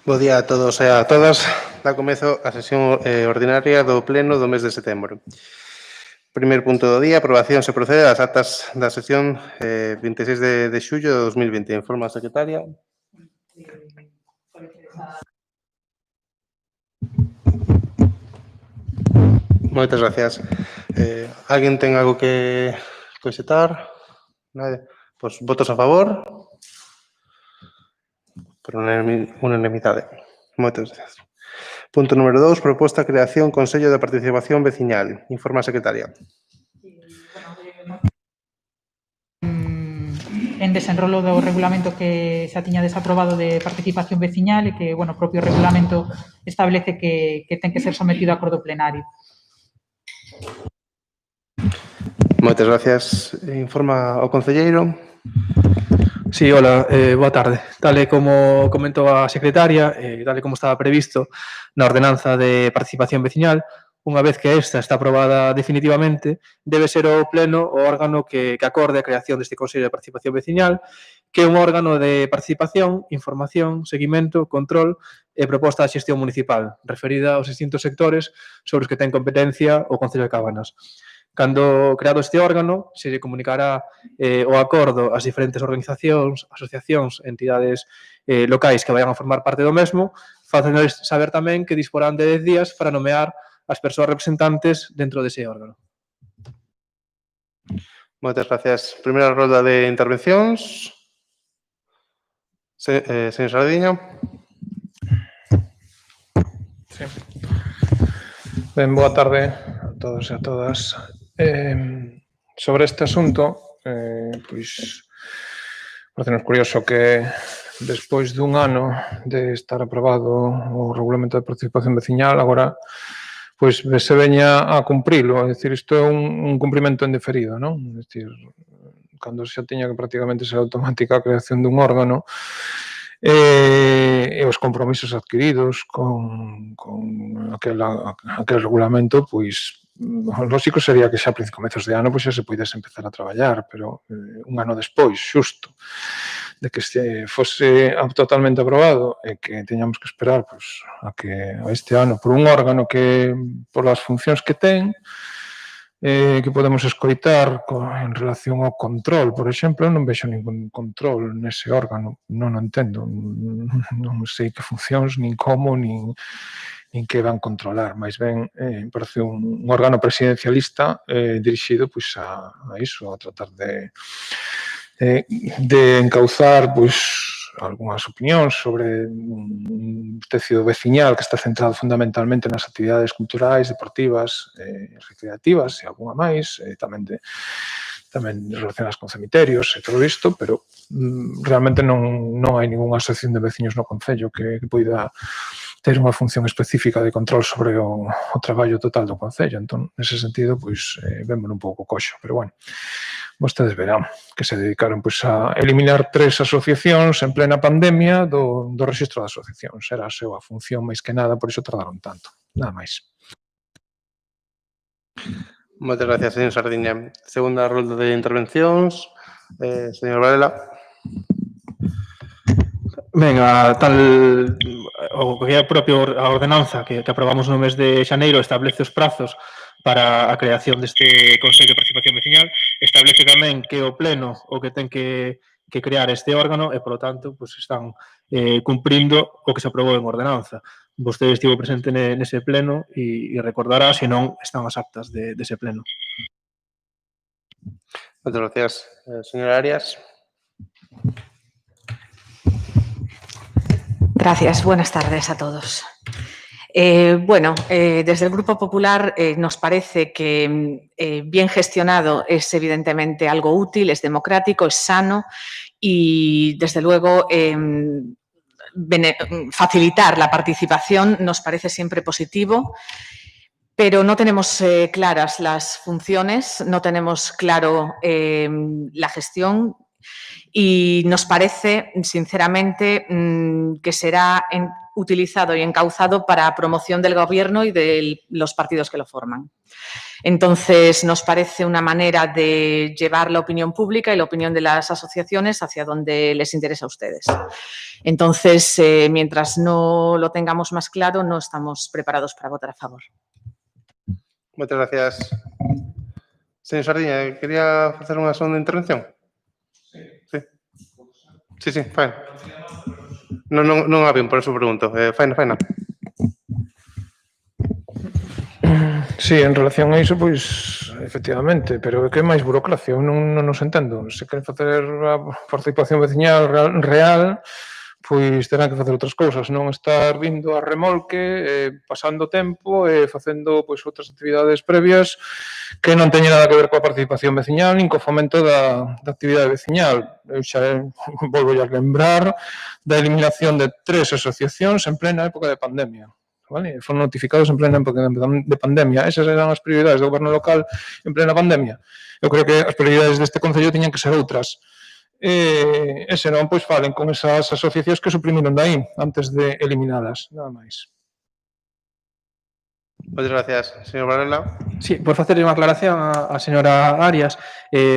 Bo día a todos e a todas. Dá comezo a sesión ordinaria do Pleno do mes de setembro. Primeiro punto do día, aprobación se procede ás actas da sesión 26 de xullo de 2020. Informa a secretaria. Moitas gracias. Alguén ten algo que coxetar? Nadie? Pois votos a favor? Por unanimidade. Moitas gracias. Punto número 2, proposta creación Consello de Participación Veciñal. Informa a secretaria. En desenrolo do regulamento que xa tiña desaprobado de participación veciñal e que, bueno, o propio regulamento establece que ten que ser sometido a acordo plenario. Moitas gracias. Informa o concelleiro. Sí, hola, boa tarde. Tal e como comentou a secretaria, tal e como estaba previsto na ordenanza de participación veciñal, unha vez que esta está aprobada definitivamente, debe ser o pleno o órgano que acorde a creación deste Consello de Participación Veciñal, que é un órgano de participación, información, seguimento, control e proposta de xestión municipal, referida aos distintos sectores sobre os que ten competencia o Concello de Cabanas. Cando creado este órgano, se lle comunicará o acordo ás diferentes organizacións, asociacións, entidades locais que vayan a formar parte do mesmo, facéndoles saber tamén que disporán de 10 días para nomear as persoas representantes dentro dese órgano. Moitas gracias. Primeira rolda de intervencións. Señor Sardiña. Sí. Ben, boa tarde a todos e a todas. Sobre este asunto, pois, parece-nos curioso que despois dun ano de estar aprobado o Regulamento de Participación Veciñal, agora pois se veña a cumprilo, é dicir, isto é un cumprimento indeferido, non? É dicir, cando xa tiña que prácticamente ser automática a creación dun órgano e os compromisos adquiridos con aquel regulamento, pois o lógico sería que xa a comezos de ano pois xa se poidese empezar a traballar, pero un ano despois, xusto, de que se fose totalmente aprobado e que teñamos que esperar pois, a este ano por un órgano que, por as funcións que ten, que podemos escoitar en relación ao control, por exemplo, non vexo ningún control nese órgano, non o entendo, non sei que funcións, nin como, nin que van controlar, máis ben parece un órgano presidencialista dirixido pois a iso, a tratar de encauzar pois algunhas opinións sobre un tecido veciñal que está centrado fundamentalmente nas actividades culturais, deportivas, recreativas e algunha máis, tamén relacionadas con cemiterios e todo isto, pero realmente non hai ningunha asociación de veciños no Concello que poida ter unha función específica de control sobre o traballo total do Concello. Entón, nese sentido, pois, vémolo un pouco coxo, pero bueno, vostedes verán que se dedicaron pois, a eliminar 3 asociacións en plena pandemia do rexistro de asociacións. Era a súa función máis que nada, por iso tardaron tanto. Nada máis. Moitas gracias, señor Sardiña. Segunda rolda de intervencións. Señor Varela. Ben, o que é a ordenanza que aprobamos no mes de xaneiro establece os prazos para a creación deste Consello de Participación Veciñal, establece tamén que o Pleno o que ten que crear este órgano e, polo tanto, pues, están cumprindo o que se aprobou en ordenanza. Vostede estivo presente nese Pleno e recordará, se non, están as actas dese Pleno. Moitas gracias. Señora Arias. Gracias. Buenas tardes a todos. Desde el Grupo Popular nos parece que bien gestionado es evidentemente algo útil, es democrático, es sano y, desde luego, facilitar la participación nos parece siempre positivo, pero no tenemos claras las funciones, no tenemos claro la gestión. Y nos parece, sinceramente, que será utilizado y encauzado para promoción del Gobierno y de los partidos que lo forman. Entonces, nos parece una manera de llevar la opinión pública y la opinión de las asociaciones hacia donde les interesa a ustedes. Entonces, mientras no lo tengamos más claro, no estamos preparados para votar a favor. Moitas gracias. Señor Sardiña, quería facer unha segunda intervención? Sí, faina. Non había, por eso pregunto. Faina. Sí, en relación a iso, pois, efectivamente, pero que é máis burocracia, eu non os entendo. Se queren facer a participación veciñal real, pois terán que facer outras cousas, non estar vindo a remolque, pasando tempo e facendo pois outras actividades previas que non teñen nada que ver coa participación veciñal nin co fomento da actividade veciñal. Eu xa volvo a lembrar da eliminación de 3 asociacións en plena época de pandemia. Vale? Foron notificados en plena época de pandemia. Esas eran as prioridades do goberno local en plena pandemia. Eu creo que as prioridades deste Concello tiñan que ser outras. E senón, pois, falen con esas asociacións que suprimiron dai antes de eliminalas, nada máis. Moitas gracias. Señor Varela. Sí, por facerlle unha aclaración a señora Arias,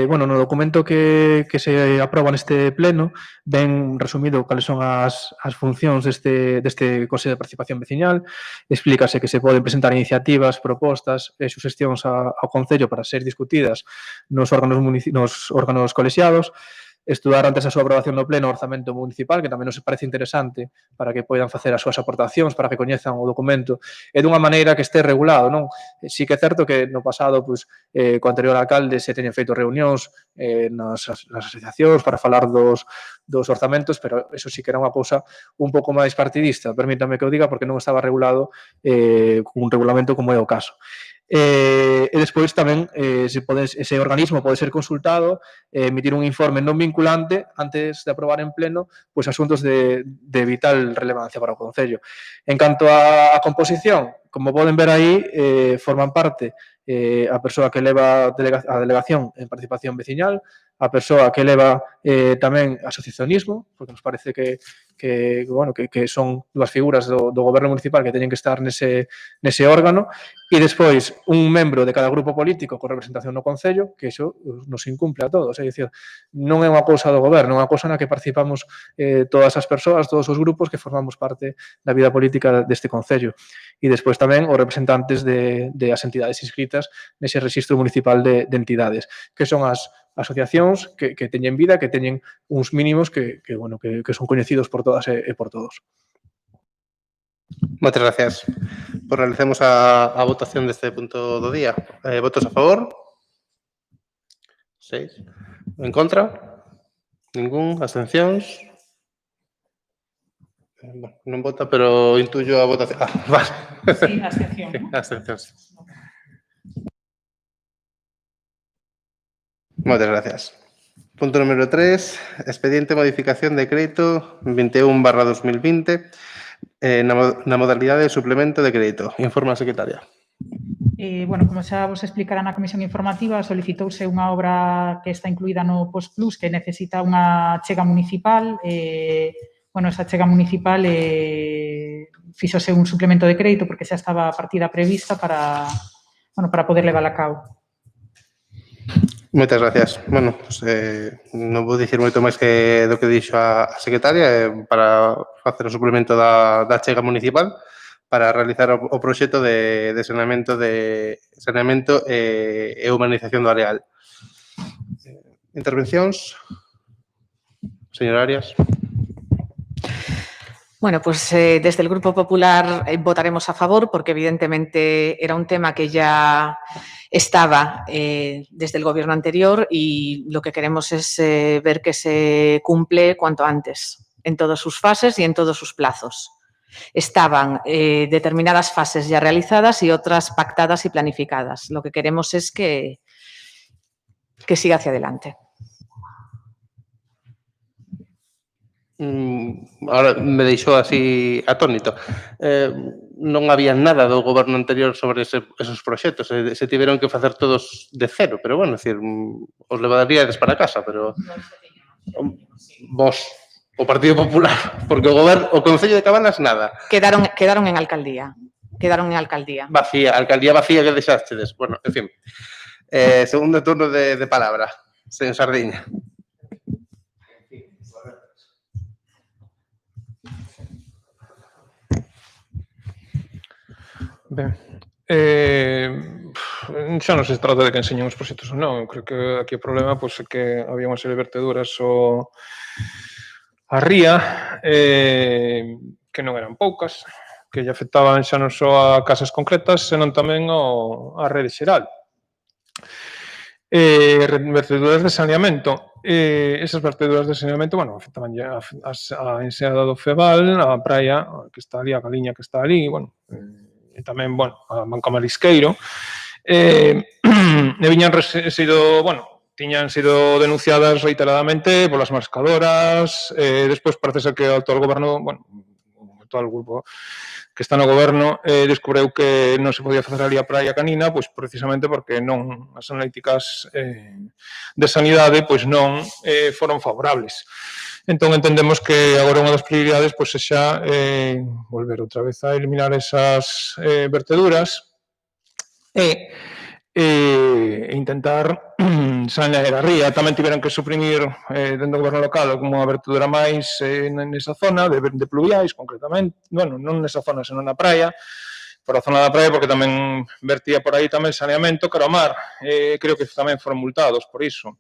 bueno, no documento que se aproba neste pleno ben resumido cales son as funcións deste Consello de Participación Veciñal, explícase que se poden presentar iniciativas, propostas e suxestións ao Concello para ser discutidas nos órganos colexiados, estudar antes a súa aprobación no pleno o orzamento municipal, que tamén nos parece interesante para que poidan facer as súas aportacións, para que coñezan o documento e dunha maneira que este regulado, non? Sí que é certo que no pasado, pois, co anterior alcalde se teñen feito reunións nas asociacións para falar dos orzamentos, pero eso sí que era unha cousa un pouco máis partidista, permítame que o diga, porque non estaba regulado con un regulamento como é o caso. E despois tamén ese organismo pode ser consultado, emitir un informe non vinculante antes de aprobar en pleno pois asuntos de vital relevancia para o Concello. En canto á composición, como poden ver aí, forman parte a persoa que leva a delegación en participación veciñal, a persoa que leva tamén asociacionismo, porque nos parece que son dúas figuras do goberno municipal que teñen que estar nese órgano, e despois un membro de cada grupo político con representación no Concello, que iso nos incumple a todos, é dicir, non é unha cousa do goberno, é unha cousa na que participamos todas as persoas, todos os grupos que formamos parte da vida política deste Concello. E despois tamén os representantes de as entidades inscritas nese rexistro municipal de entidades, que son as asociacións que teñen vida, que teñen uns mínimos que son coñecidos por todas e por todos. Moitas gracias. Pois realicemos a votación deste punto do día. Votos a favor? 6. En contra? Ningún. Abstencións? Non vota, pero intuyo a votación. Vale. Sí, abstención, ¿no? Abstencións. Moitas gracias. Punto número 3. Expediente modificación decreto 21/2020 na modalidade de suplemento de crédito. Informa a secretaria. Como xa vos explicará na comisión informativa, solicitouse unha obra que está incluída no POSPLUS que necesita unha chega municipal. Esa chega municipal fixose un suplemento de crédito porque xa estaba a partida prevista para poder levar a cabo. Moitas gracias. Non vou dicir moito máis que do que dixo a secretaria para facer o suplemento da chega municipal para realizar o proxecto de saneamento e humanización do areal. Intervencións? Señora Arias. Desde el Grupo Popular votaremos a favor porque evidentemente era un tema que ya estaba desde el Gobierno anterior y lo que queremos es ver que se cumple cuanto antes, en todas sus fases y en todos sus plazos. Estaban determinadas fases ya realizadas y otras pactadas y planificadas. Lo que queremos es que siga hacia adelante. Ahora me deixou así atónito. Non había nada do goberno anterior sobre esos proxectos. Se tiveron que facer todos de cero, pero, os levaríades para casa, pero vos O Partido Popular, porque o Concello de Cabanas nada. Quedaron en alcaldía. Quedaron en alcaldía. Vacía, alcaldía vacía que deixástedes. Bueno, en fin. Segundo turno de palabra. Señor Sardiña. Ben, xa non se trata de que enseñen os proxectos ou non. Eu creo que aquí o problema pois, é que había unha serie de verteduras a ría que non eran poucas, que lle afectaban xa non só a casas concretas, senón tamén a rede xeral. Verteduras de saneamento. Esas verteduras de saneamento, bueno, afectaban a enseada do Feval, a praia que está ali, a galiña que está ali, bueno, e tamén, bueno, a Banca Marisqueiro, tiñan sido denunciadas reiteradamente polas mariscadoras, despois parece ser que o actual goberno, bueno, o actual grupo que está no goberno, descubreu que non se podía facer ali a praia canina, pois precisamente porque non as analíticas de sanidade pois non foron favorables. Entón, entendemos que agora unha das prioridades pois xa volver outra vez a eliminar esas verteduras e intentar sanear a ría. Tamén tiveron que suprimir dentro do goberno local como unha vertedura máis nesa zona de pluviais, concretamente, bueno, non nesa zona, senón na praia, por a zona da praia, porque tamén vertía por aí tamén saneamento cara ao mar. Creo que tamén foron multados por iso.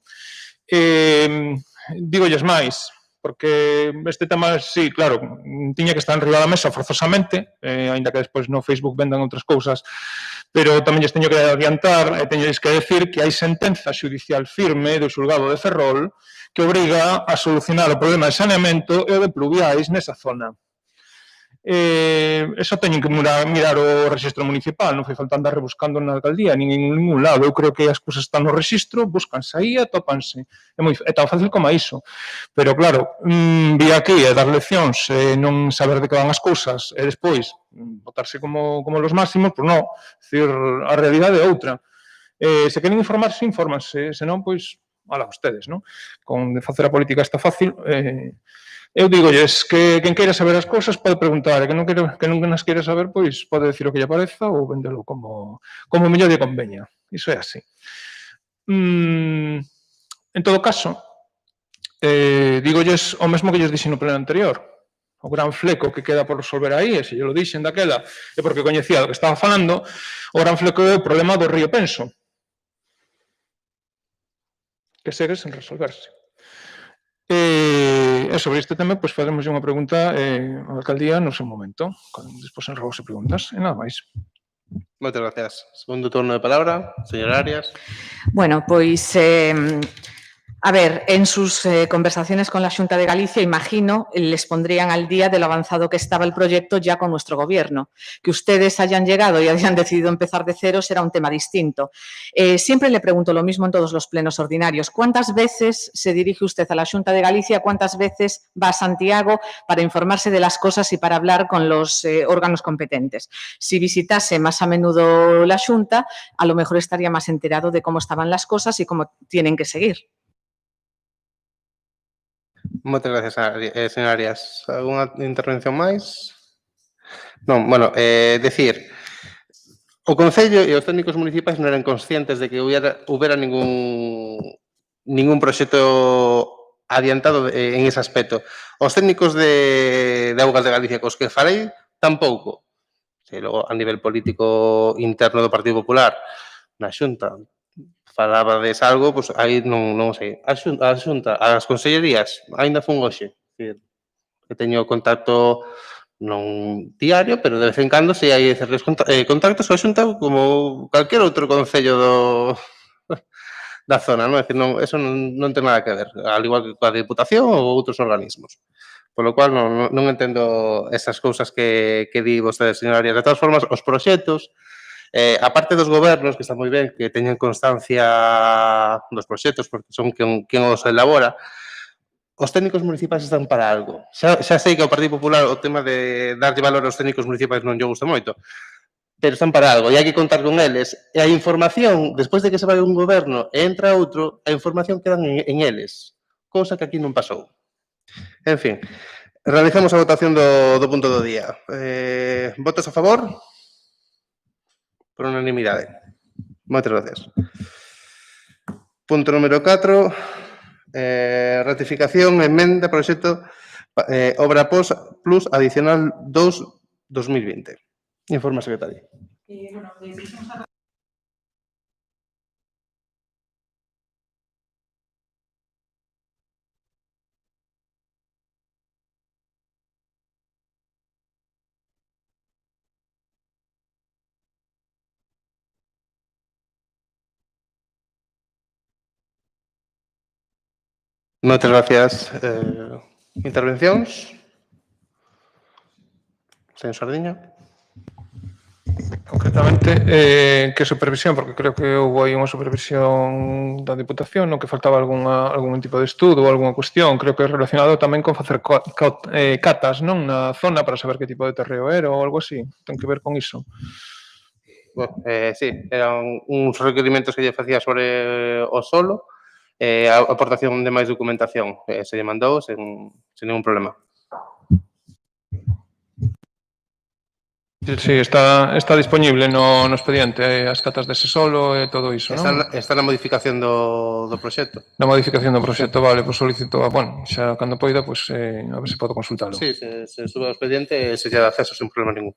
Dígolles máis, porque este tema, sí, claro, tiña que estar enriba da mesa forzosamente, aínda que despois no Facebook vendan outras cousas, pero tamén lles teño que adiantar e teño que decir que hai sentenza xudicial firme do xulgado de Ferrol que obriga a solucionar o problema de saneamento e o de pluviais nesa zona. Eso teñen que mirar o rexistro municipal, non foi falta andar rebuscando na alcaldía, nin en ningún lado. Eu creo que as cousas están no rexistro, búscanse aí e atópanse. É tan fácil como iso. Pero claro, vir aquí e dar leccións e non saber de que van as cousas e despois botarse como los máximos, pois non. Dicir, a realidade é outra. Se queren informarse, infórmanse. Se non, pois, ala, ustedes, non? Con de facer a política está fácil. Eu dígolles que quen queira saber as cousas pode preguntar, e que non nas queira saber, pois pode decir o que lle pareza ou vendelo como mellor lle conveña. Iso é así. En todo caso, dígolles o mesmo que lles dixen no pleno anterior. O gran fleco que queda por resolver aí, e se lle lo dixen daquela, é porque coñecía do que estaba falando, o gran fleco é o problema do río Penso, que segue sen resolverse. E sobre este tema, pois faremos unha pregunta á alcaldía no seu momento, despois en rogos e preguntas, e nada máis. Moitas gracias. Segundo turno de palabra, señor Arias. Bueno, pois, a ver, en sus conversaciones con la Xunta de Galicia, imagino, les pondrían al día de lo avanzado que estaba el proyecto ya con nuestro gobierno. Que ustedes hayan llegado y hayan decidido empezar de cero será un tema distinto. Siempre le pregunto lo mismo en todos los plenos ordinarios. ¿Cuántas veces se dirige usted a la Xunta de Galicia? ¿Cuántas veces va a Santiago para informarse de las cosas y para hablar con los órganos competentes? Si visitase más a menudo la Xunta, a lo mejor estaría más enterado de cómo estaban las cosas y cómo tienen que seguir. Moitas gracias, señor Arias. Alguna intervención máis? Non, bueno, decir, o Concello e os técnicos municipais non eran conscientes de que houbera ningún proxecto adiantado en ese aspecto. Os técnicos de Augas de Galicia cos que falei, tampouco. E logo, a nivel político interno do Partido Popular, na Xunta, falabades algo, pois aí non sei. A Xunta, as consellerías, aínda fun hoxe. Que teño contacto non diario, pero de vez en cando se hai certos contactos coa Xunta como calquer outro concello da zona, non? É dicir, eso non ten nada que ver, al igual que coa Diputación ou outros organismos. Por lo cual non entendo esas cousas que di vostede, señor Arias. De todas formas, os proxectos, a parte dos gobernos, que está moi ben que teñan constancia dos proxectos, porque son quen os elabora, os técnicos municipais están para algo. Xa sei que ao Partido Popular o tema de darlle valor aos técnicos municipais non lle gusta moito, pero están para algo e hai que contar con eles. E a información, despois de que se vai un goberno e entra outro, a información queda en eles, cousa que aquí non pasou. En fin, realizamos a votación do punto do día. Votos a favor? Por unanimidade. Moitas gracias. Punto número 4, ratificación, emenda, proxecto Obra Plus adicional 2-2020. Informa, secretaria. Bueno, deixamos a Moitas gracias. Intervencións? Señor Sardiña. Concretamente, que supervisión? Porque creo que houve aí unha supervisión da Diputación, no que faltaba algún tipo de estudo ou algunha cuestión. Creo que é relacionado tamén con facer catas, non? Na zona para saber que tipo de terreo era ou algo así. Ten que ver con iso. Bueno, sí, eran uns requerimentos que lle facía sobre o solo, a aportación de máis documentación. Se lle mandou sen ningún problema. Sí, está disponible no expediente as catas dese solo e todo iso, non? Está na modificación do proxecto. Na modificación do proxecto, vale, pois solicito, xa cando poida, pois a ver se podo consultalo. Sí, se sube ao expediente e se lle dá acceso sin problema ningún.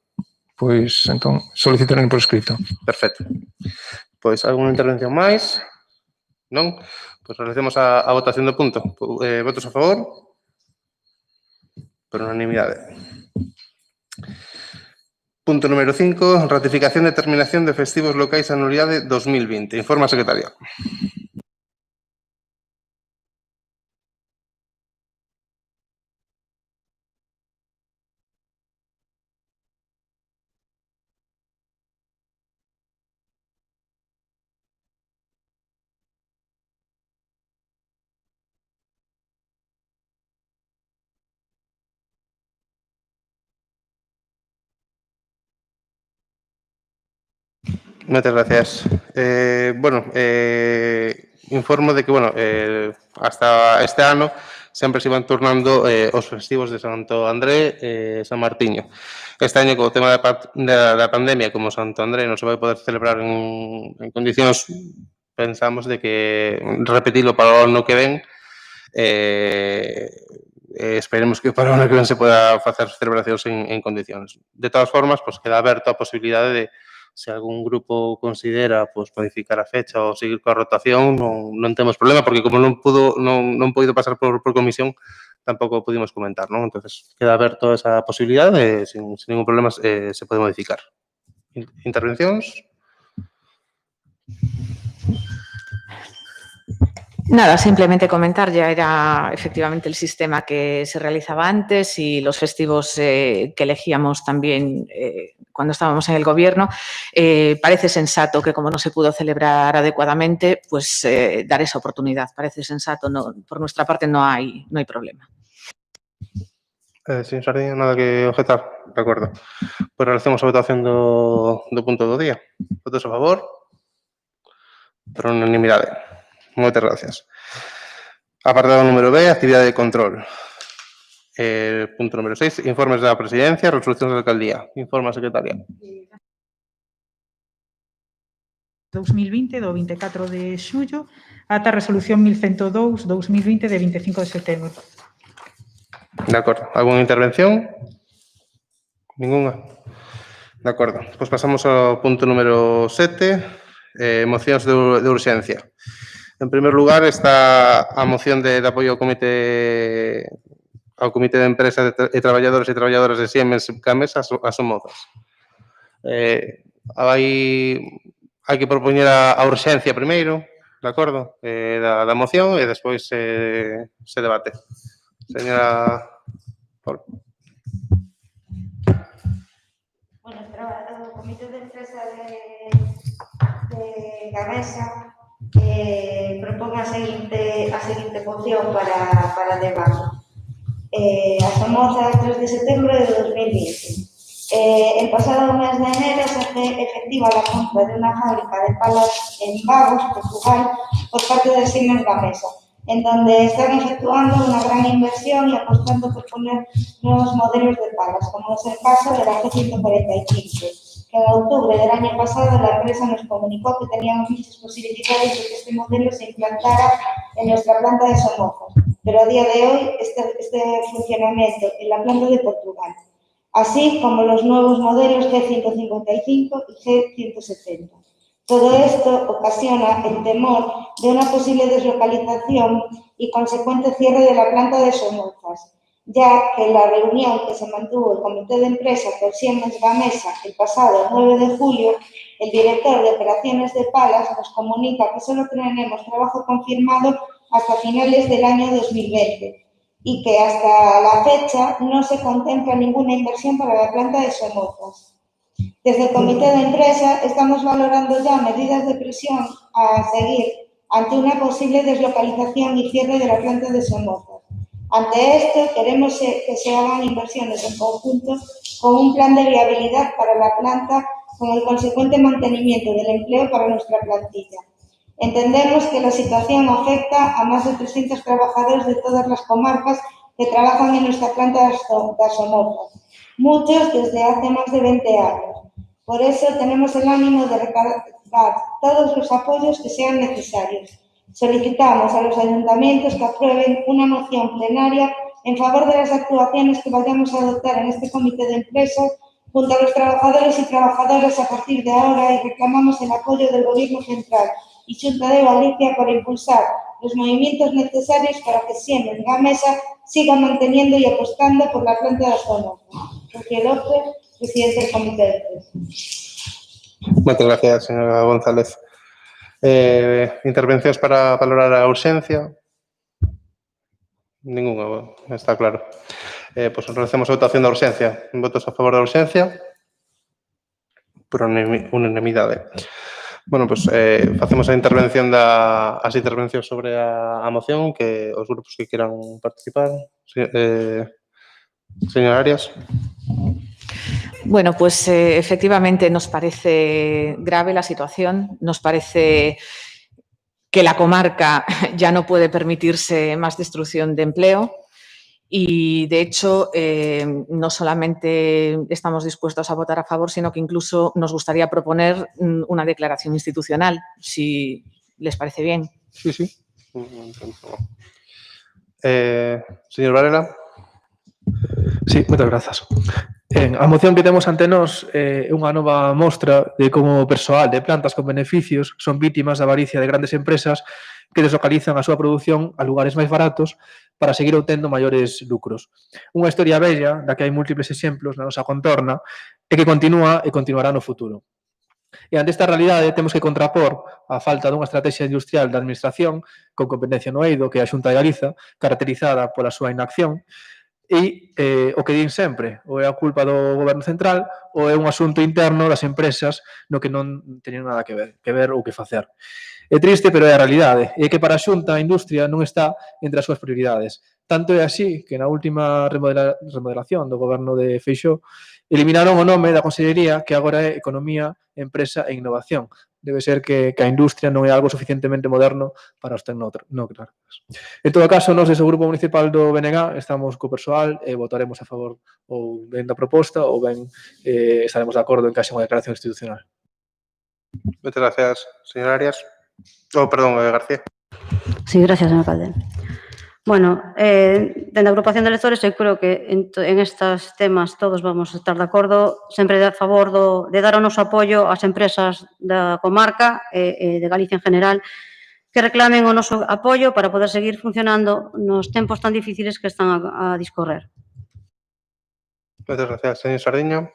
Pois, entón, solicitarei por escrito. Perfecto. Pois, algunha intervención máis? Non? Pois realicemos a votación do punto. Votos a favor? Por unanimidade. Punto número 5, ratificación de terminación de festivos locais anualidade 2020. Informa a secretaria. Moitas gracias. Informo de que, hasta este ano sempre se iban turnando os festivos de Santo André e San Martiño. Este año, co tema da pandemia, como Santo André non se vai poder celebrar en condicións, pensamos de que repetilo para o ano que ven, esperemos que para o ano que ven se poda facer celebracións en condicións. De todas formas, queda aberto a posibilidade de se algún grupo considera modificar a fecha ou seguir coa rotación, non temos problema, porque como non podido pasar por comisión, tampouco pudimos comentar, non? Entonces, queda aberto esa posibilidade, sin ningún problema se pode modificar. Intervencións? Nada, simplemente comentar, ya era efectivamente el sistema que se realizaba antes y los festivos que elegíamos también cuando estábamos en el gobierno. Parece sensato que como no se pudo celebrar adecuadamente, pues dar esa oportunidad. Parece sensato, por nuestra parte no hay problema. Señor Sardiña, nada que objetar. De acordo. Pois realicemos a votación do punto do día. Votos a favor? Por unanimidade. Moitas gracias. Apartado número B, actividade de control. Punto número 6, informes da presidencia, resolucións da alcaldía. Informa a secretaria. 2020, do 24 de xullo, ata a resolución 1102-2020 de 25 de setembro. De acordo. Alguna intervención? Ninguna? De acordo. Pois pasamos ao punto número 7, mocións de urxencia. En primer lugar, está a moción de apoio ao Comité de Empresas e Traballadores e Traballadoras de Siemens Gamesa, as Somozas. Hai que propoñer a urxencia primeiro, de acordo, da moción e despois se debate. Señora Paula. Bueno, o Comité de Empresa de Gamesa propón a seguinte moción para debate. A famosa 3 de setembro de 2020. El pasado mes de enero se hace efectiva la compra de una fábrica de palas en Vagos, Portugal, por parte de Siemens Gamesa, en donde están efectuando una gran inversión y apostando por poner nuevos modelos de palas, como es el caso de la G145, que en octubre del año pasado la empresa nos comunicó que teníamos muchas posibilidades de que este modelo se implantara en nuestra planta de Somoza, pero a día de hoy este funcionamiento en la planta de Portugal, así como los nuevos modelos G155 y G170. Todo esto ocasiona el temor de una posible deslocalización y consecuente cierre de la planta de Somozas, ya que en la reunión que se mantuvo el comité de empresa con Siemens Gamesa el pasado 9 de julio, el director de operaciones de Palas nos comunica que solo tenemos trabajo confirmado hasta finales del año 2020 y que hasta la fecha no se contempla ninguna inversión para la planta de Somozas. Desde el comité de empresa estamos valorando ya medidas de presión a seguir ante una posible deslocalización y cierre de la planta de Somozas. Ante esto, queremos que se hagan inversiones en conjunto con un plan de viabilidad para la planta con el consecuente mantenimiento del empleo para nuestra plantilla. Entendemos que la situación afecta a más de 300 trabajadores de todas las comarcas que trabajan en nuestra planta de Somozas, muchos desde hace más de 20 años. Por eso tenemos el ánimo de recabar todos los apoyos que sean necesarios. Solicitamos a los ayuntamientos que aprueben una moción plenaria en favor de las actuaciones que vayamos a adoptar en este comité de empresa junto a los trabajadores y trabajadoras a partir de ahora y reclamamos el apoyo del Gobierno central y Xunta de Galicia para impulsar los movimientos necesarios para que Siemens Gamesa siga manteniendo y apostando por la planta de Somoza. José López, presidente del comité de empresa. Muchas gracias, señora González. Intervencións para valorar a urxencia? Ninguna, está claro. Pois realizamos a votación da urxencia. Votos a favor da urxencia? Por unanimidade. Bueno, pois facemos a intervención as intervencións sobre a moción, que os grupos que quieran participar. Señora Arias. Bueno, pues efectivamente nos parece grave la situación, nos parece que la comarca ya no puede permitirse más destrucción de empleo y, de hecho, no solamente estamos dispuestos a votar a favor, sino que incluso nos gustaría proponer una declaración institucional, si les parece bien. Sí, sí. Señor Varela. Sí, moitas grazas. A moción que temos ante nós é unha nova mostra de como o persoal de plantas con beneficios son vítimas da avaricia de grandes empresas que deslocalizan a súa produción a lugares máis baratos para seguir obtendo maiores lucros. Unha historia bella da que hai múltiples exemplos na nosa contorna e que continúa e continuará no futuro. E ante esta realidade temos que contrapor a falta dunha estrategia industrial da Administración con competencia no eido, que é a Xunta de Galiza, caracterizada pola súa inacción, e o que din sempre, ou é a culpa do Goberno Central ou é un asunto interno das empresas no que non teñen nada que ver ou que facer. É triste, pero é a realidade. E é que para a Xunta a industria non está entre as súas prioridades. Tanto é así que na última remodelación do Goberno de Feixóo eliminaron o nome da Consellería que agora é Economía, Empresa e Innovación. Debe ser que a industria non é algo suficientemente moderno para os tecnócratas. En todo caso, nós desde o Grupo Municipal do BNG estamos co persoal e votaremos a favor ou ben da proposta ou ben estaremos de acordo en que haxa unha declaración institucional. Muchas gracias, señor Arias. Perdón, García. Sí, gracias, señor alcalde. Bueno, dende a agrupación de electores eu creo que en estes temas todos vamos a estar de acordo, sempre a favor de dar o noso apoio ás empresas da comarca e de Galicia en general que reclamen o noso apoio para poder seguir funcionando nos tempos tan difíciles que están a discorrer. Muchas gracias, señor Sardiño.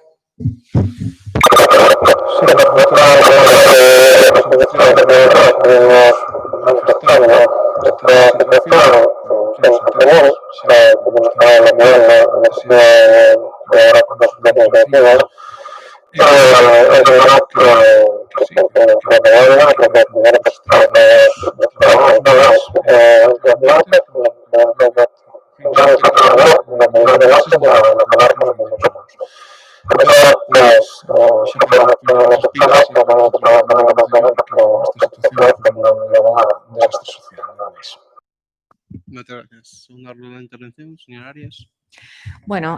Moitas gracias. Segunda ronda de intervención, señor Arias. Bueno,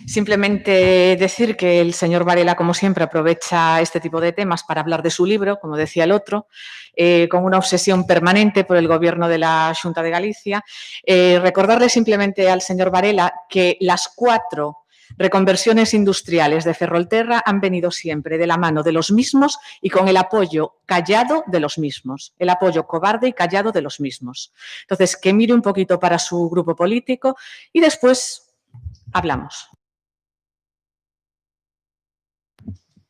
simplemente decir que el señor Varela, como siempre, aprovecha este tipo de temas para hablar de su libro, como decía el otro, con una obsesión permanente por el Gobierno de la Xunta de Galicia. Recordarle simplemente al señor Varela que las 4 reconversiones industriales de Ferrolterra han venido siempre de la mano de los mismos y con el apoyo callado de los mismos, el apoyo cobarde y callado de los mismos. Entonces, que mire un poquito para su grupo político y después hablamos.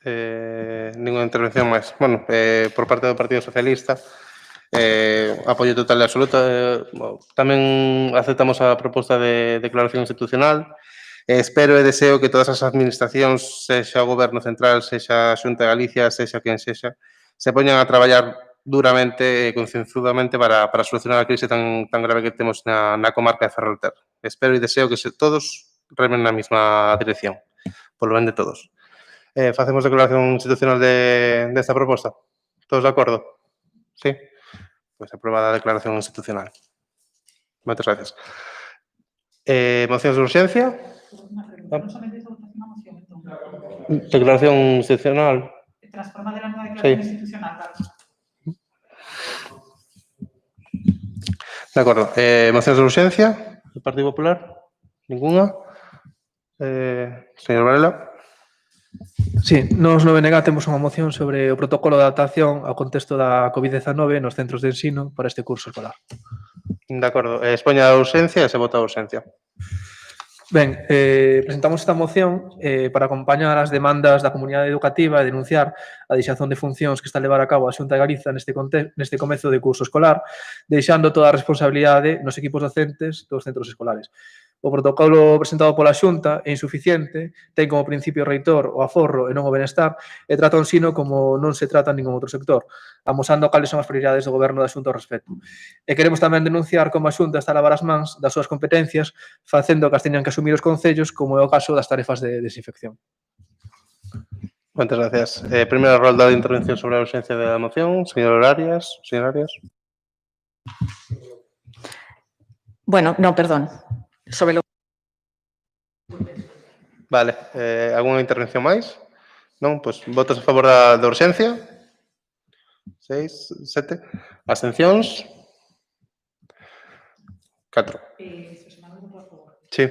Ninguna intervención máis. Bueno, por parte do Partido Socialista, apoio total e absoluto. Tamén aceptamos a proposta de declaración institucional. Espero e deseo que todas as administracións, sexa o Goberno Central, sexa a Xunta de Galicia, sexa quen sexa, se poñan a traballar duramente e concienzudamente para solucionar a crise tan grave que temos na comarca de Ferrolterra. Espero e deseo que todos remen na mesma dirección, polo ben de todos. Facemos declaración institucional desta proposta? Todos de acordo? Sí? Pois aprobada a declaración institucional. Moitas gracias. Mocións de urxencia? Non sometes a votación a moción, entón. Declaración institucional. Transformar de la nueva declaración Sí. institucional, claro. De acordo. Mocións de urxencia? Do Partido Popular? Ninguna? Señor Varela? Sí, nos no BNG temos unha moción sobre o protocolo de adaptación ao contexto da COVID-19 nos centros de ensino para este curso escolar. De acordo. Expoña a urxencia e se vota a urxencia. Ben, presentamos esta moción para acompañar as demandas da comunidade educativa e denunciar a deixazón de funcións que está a levar a cabo a Xunta de Galiza neste comezo de curso escolar, deixando toda a responsabilidade nos equipos docentes dos centros escolares. O protocolo presentado pola Xunta é insuficiente, ten como principio reitor o aforro e non o benestar e trata o ensino como non se trata en ningún outro sector, amosando cales son as prioridades do Goberno da Xunta ao respecto. E queremos tamén denunciar como a Xunta está a lavar as mans das súas competencias facendo que as teñan que asumir os concellos, como é o caso das tarefas de desinfección. Moitas gracias. Primeira rolda de intervención sobre a urxencia da moción. Señor Arias. Señor Arias. Bueno, no, perdón. Sobre lo... Vale. Alguna intervención máis? Non? Pois votos a favor da urxencia? 6, 7. Abstencións? 4. Sí.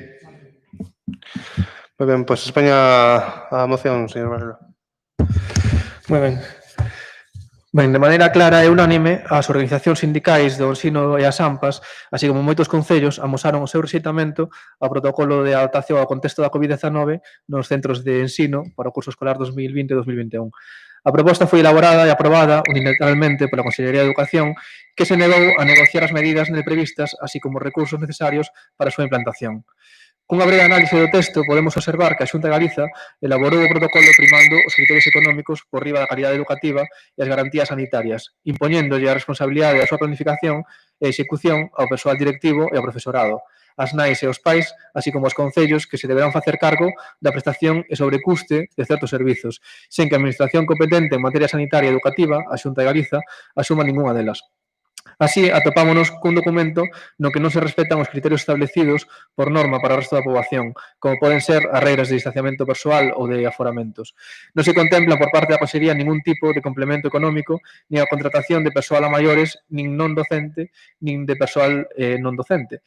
Moi ben, pois España a moción, señor Varela. Moi ben. Ben, de maneira clara e unánime, as organizacións sindicais do ensino e as AMPAs, así como moitos concellos, amosaron o seu rexeitamento ao protocolo de adaptación ao contexto da COVID-19 nos centros de ensino para o curso escolar 2020-2021. A proposta foi elaborada e aprobada unilateralmente pola Consellería de Educación, que se negou a negociar as medidas nel previstas, así como os recursos necesarios para a súa implantación. Cunha breve análise do texto, podemos observar que a Xunta de Galiza elaborou o protocolo primando os criterios económicos por riba da calidade educativa e as garantías sanitarias, impoñéndolle a responsabilidade da súa planificación e execución ao persoal directivo e ao profesorado, as nais e os pais, así como os concellos que se deberán facer cargo da prestación e sobrecuste de certos servizos, sen que a administración competente en materia sanitaria e educativa, a Xunta de Galiza, asuma ningunha delas. Así, atopámonos cun documento no que non se respetan os criterios establecidos por norma para o resto da poboación, como poden ser as regras de distanciamento persoal ou de aforamentos. Non se contempla por parte da Consellería ningún tipo de complemento económico, nin a contratación de persoal a maiores, nin non docente, nin de persoal non docente,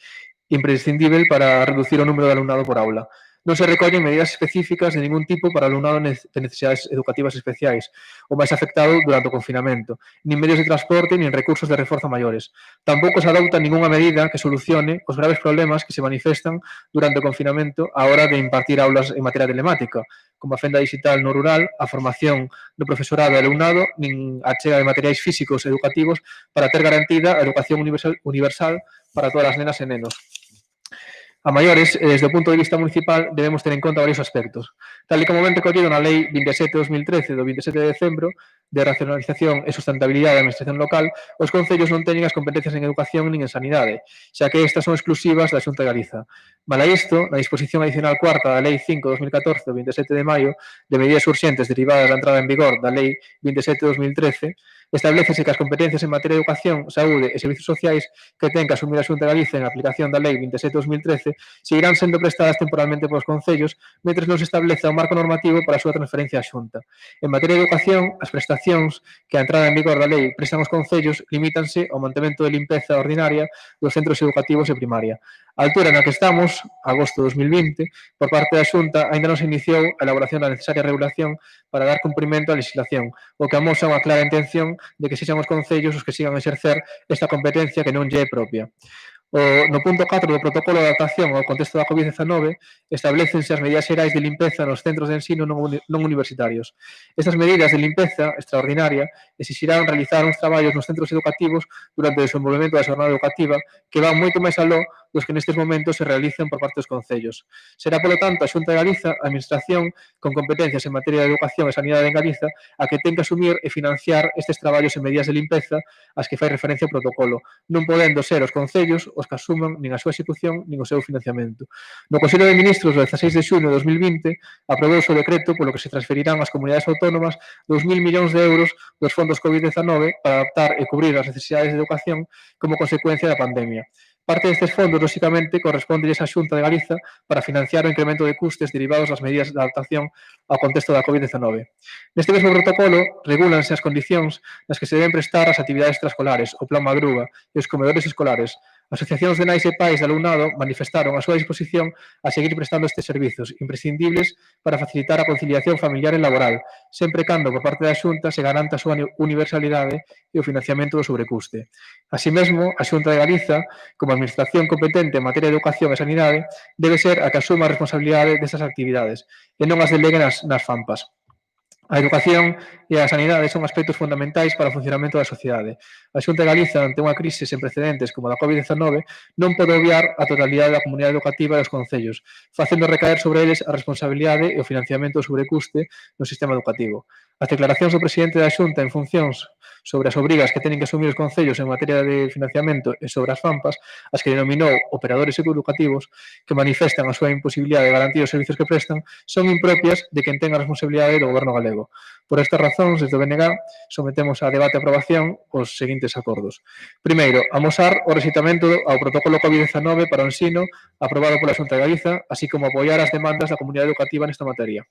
imprescindível para reducir o número de alumnado por aula. Non se recollen medidas específicas de ningún tipo para alumnado de necesidades educativas especiais, o máis afectado durante o confinamento, nin medios de transporte, nin recursos de reforzo a maiores. Tampouco se adopta ningunha medida que solucione os graves problemas que se manifestan durante o confinamento á hora de impartir aulas en materia telemática, como a fenda digital no rural, a formación do profesorado e alumnado, nin a chega de materiais físicos e educativos para ter garantida a educación universal para todas as nenas e nenos. A maiores, desde o punto de vista municipal, debemos ter en conta varios aspectos. Tal e como ben recollido na Lei 27/2013 do 27 de decembro de racionalización e sustentabilidade da administración local, os concellos non teñen as competencias en educación nin en sanidade, xa que estas son exclusivas da Xunta de Galiza. Mala isto, na disposición adicional cuarta da Lei 5/2014 do 27 de maio de medidas urxentes derivadas da entrada en vigor da Lei 27/2013, Establécese que as competencias en materia de educación, saúde e servizos sociais que ten que asumir a Xunta de Galicia en aplicación da Lei 27/2013 seguirán sendo prestadas temporalmente polos concellos mentres non se estableza un marco normativo para a súa transferencia á Xunta. En materia de educación, as prestacións que a entrada en vigor da lei prestan os concellos limítanse ao mantemento de limpeza ordinaria dos centros educativos e primaria. A altura na que estamos, agosto de 2020, por parte da Xunta aínda non se iniciou a elaboración da necesaria regulación para dar cumprimento á legislación, o que amosa unha clara intención de que sexan os concellos os que sigan a exercer esta competencia que non lle é propia. No punto 4 do protocolo de adaptación ao contexto da COVID-19 establécense as medidas xerais de limpeza nos centros de ensino non universitarios. Estas medidas de limpeza extraordinaria exixirán realizar uns traballos nos centros educativos durante o desenvolvemento da xornada educativa que van moito máis aló dos que nestes momentos se realicen por parte dos concellos. Será, polo tanto, a Xunta de Galiza, a Administración con competencias en materia de educación e sanidade en Galiza, a que ten que asumir e financiar estes traballos e medidas de limpeza ás que fai referencia o protocolo, non podendo ser os concellos os que asuman nin a súa execución nin o seu financiamento. No Consello de Ministros do 16 de xuño de 2020 aprobouse o decreto polo que se transferirán ás comunidades autónomas 2.000 millóns de euros dos fondos COVID-19 para adaptar e cubrir as necesidades de educación como consecuencia da pandemia. Parte destes fondos, lóxicamente, correspóndelles á Xunta de Galiza para financiar o incremento de custes derivados das medidas de adaptación ao contexto da COVID-19. Neste mesmo protocolo, regúlanse as condicións nas que se deben prestar as actividades extraescolares, o Plan Madruga e os comedores escolares. Asociacións de nais e pais de alumnado manifestaron a súa disposición a seguir prestando estes servizos imprescindibles para facilitar a conciliación familiar e laboral, sempre cando, por parte da Xunta, se garanta a súa universalidade e o financiamento do sobrecuste. Así mesmo, a Xunta de Galiza, como administración competente en materia de educación e sanidade, debe ser a que asuma a responsabilidade destas actividades e non as delegue nas FAMPAs. A educación e a sanidade son aspectos fundamentais para o funcionamento da sociedade. A Xunta de Galiza, ante unha crise sen precedentes como a da COVID-19, non pode obviar a totalidade da comunidade educativa e dos concellos, facendo recaer sobre eles a responsabilidade e o financiamento do sobrecuste no sistema educativo. As declaracións do presidente da Xunta en funcións sobre as obrigas que teñen que asumir os concellos en materia de financiamento e sobre as FAMPAs, as que denominou operadores educativos que manifestan a súa imposibilidade de garantir os servizos que prestan, son impropias de quen ten a responsabilidade do Goberno galego. Por estas razóns, desde o BNG, sometemos a debate e aprobación os seguintes acordos. Primeiro, amosar o recitamento ao protocolo COVID-19 para o ensino aprobado pola Xunta de Galiza, así como apoiar as demandas da comunidade educativa nesta materia.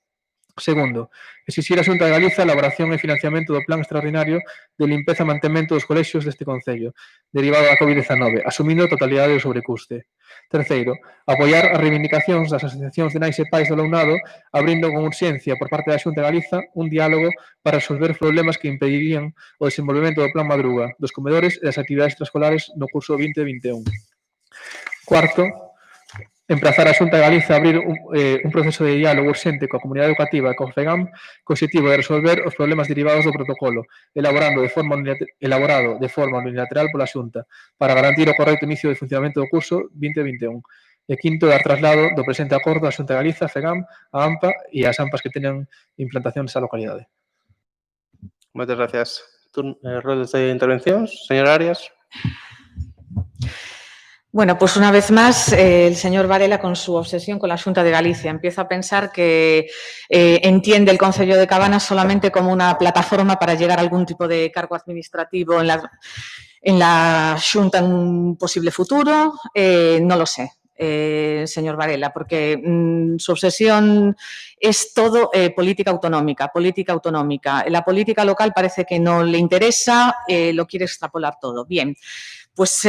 Segundo, exixir a Xunta de Galiza a elaboración e financiamento do plan extraordinario de limpeza e mantemento dos colexios deste concello, derivado da COVID-19, asumindo a totalidade do sobrecuste. Terceiro, apoiar as reivindicacións das asociacións de nais e pais do alumnado, abrindo con urxencia por parte da Xunta de Galiza un diálogo para resolver os problemas que impedirían o desenvolvemento do plan Madruga, dos comedores e das actividades extraescolares no curso 2021. Cuarto, emprazar a Xunta de Galiza a abrir un proceso de diálogo urxente coa comunidade educativa e co FEGAM co objetivo de resolver os problemas derivados do protocolo, elaborado de forma unilateral pola Xunta, para garantir o correcto inicio de funcionamento do curso 2021. E quinto, dar traslado do presente acordo á Xunta de Galiza, a FEGAM, a AMPA e as AMPAs que teñan implantación nesa localidade. Moitas gracias. Roles de intervencións. Señora Arias. Bueno, pues una vez más, el señor Varela, con su obsesión con la Xunta de Galicia, empieza a pensar que entiende el Concello de Cabanas solamente como una plataforma para llegar a algún tipo de cargo administrativo en la Xunta en un posible futuro. No lo sé, señor Varela, porque su obsesión es todo política autonómica. La política local parece que no le interesa, lo quiere extrapolar todo. Bien. Pues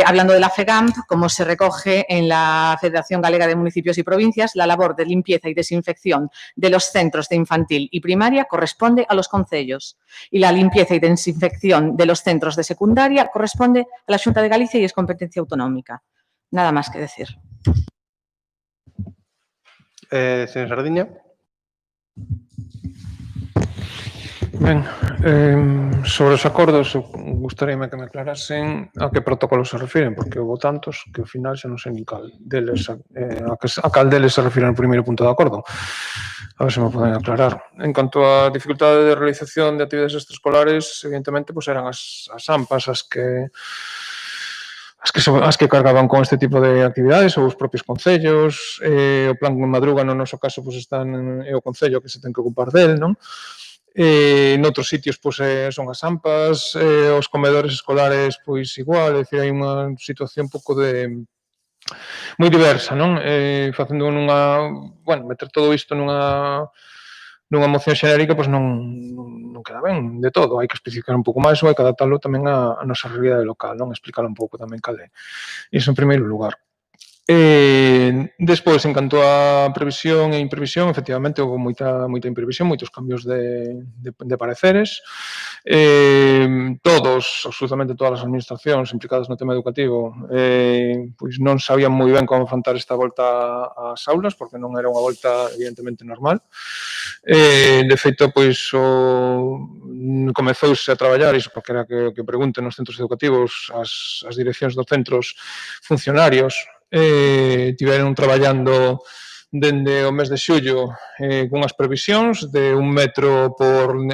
hablando de la FEGAMP, como se recoge en la Federación Galega de Municipios y Provincias, la labor de limpieza y desinfección de los centros de infantil y primaria corresponde a los concellos y la limpieza y desinfección de los centros de secundaria corresponde a la Xunta de Galicia y es competencia autonómica. Nada más que decir. Señor Sardiña. Ben, sobre os acordos, gustaríame que me aclarasen a que protocolo se refiren, porque houve tantos que ao final xa non sei nin cal deles, a cal deles se refiren no primeiro punto de acordo. A ver se me poden aclarar. En canto á dificultade de realización de actividades extraescolares, evidentemente, pues eran as AMPAs as que cargaban con este tipo de actividades ou os propios concellos. O plan Madruga, no noso caso, pues é o concello que se ten que ocupar del, non? Noutros sitios pois, son as AMPAs, os comedores escolares pois igual, é dicir, hai unha situación un pouco moi diversa, non? Facendo meter todo isto nunha moción xenérica pois non queda ben de todo, hai que especificar un pouco máis ou hai que adaptarlo tamén á nosa realidade local, non? Explicar un pouco tamén cal é. Iso en primeiro lugar. Despois, en canto a previsión e imprevisión, efectivamente, houve moita imprevisión, moitos cambios de pareceres. Absolutamente todas as administracións implicadas no tema educativo, pois non sabían moi ben como afrontar esta volta ás aulas, porque non era unha volta evidentemente normal. De feito, pois, comezouse a traballar, iso porque era que pregunten nos centros educativos, as direccións dos centros, funcionarios, tiveron traballando dende o mes de xullo cunhas previsións de 1 metro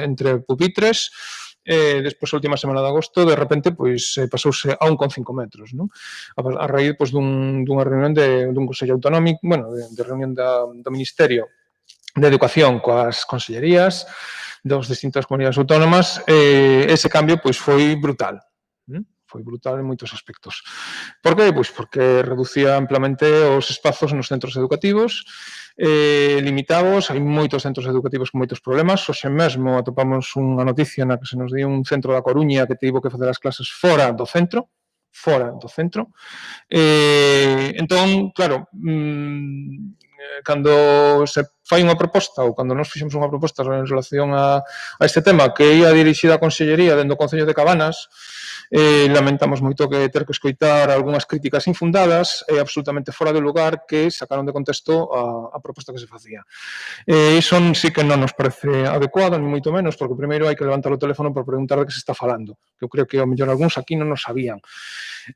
entre pupitres. Despois, a última semana de agosto, de repente, pois, pasouse a 1,5 metros, non? A raíz pois, dunha reunión dun Consello Autonómico, de reunión do Ministerio de Educación coas consellerías das distintas comunidades autónomas. Ese cambio pois, foi brutal. Foi brutal en moitos aspectos. Por que? Pois porque reducía amplamente os espazos nos centros educativos, limitados, hai moitos centros educativos con moitos problemas. Hoxe mesmo atopamos unha noticia na que se nos dio un centro da Coruña que tivo que facer as clases fora do centro. Entón, claro, cando se fai unha proposta ou cando nos fixemos unha proposta en relación a este tema que ia dirixida á Consellería dentro do Concello de Cabanas, lamentamos moito que ter que escoitar algunhas críticas infundadas e absolutamente fora de lugar que sacaron de contexto a proposta que se facía. Iso sí que non nos parece adecuado, ni moito menos, porque primeiro hai que levantar o teléfono para preguntar de que se está falando, que eu creo que ao mellor algúns aquí non nos sabían.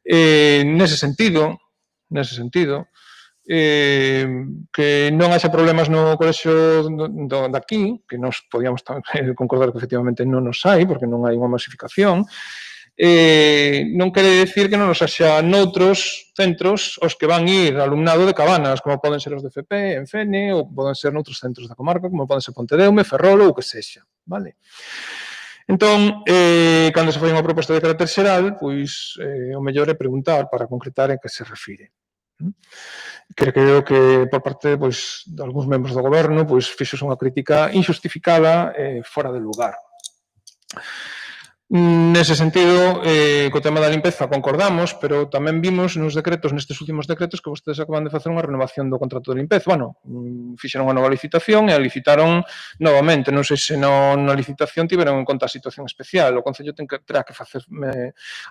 Nese sentido, que non haxa problemas no colexio daqui, que nos podíamos concordar que efectivamente non nos hai, porque non hai unha masificación, non quere decir que non nos haxa noutros centros os que van ir alumnado de Cabanas, como poden ser os de FP, en Fene, ou poden ser noutros centros da comarca, como poden ser Pontedeume, Ferrol ou o que sexa, vale? Entón, cando se fai unha proposta de carácter xeral, pois o mellor é preguntar para concretar en que se refire. Creo que por parte pois, de algúns membros do goberno pois, fixose unha crítica injustificada fora de lugar. Nese sentido, co tema da limpeza concordamos, pero tamén vimos nos decretos, nestes últimos decretos, que vostedes acaban de facer unha renovación do contrato de limpeza. Fixeron unha nova licitación e a licitaron novamente. Non sei se na licitación tiveron en conta a situación especial. O Concello terá que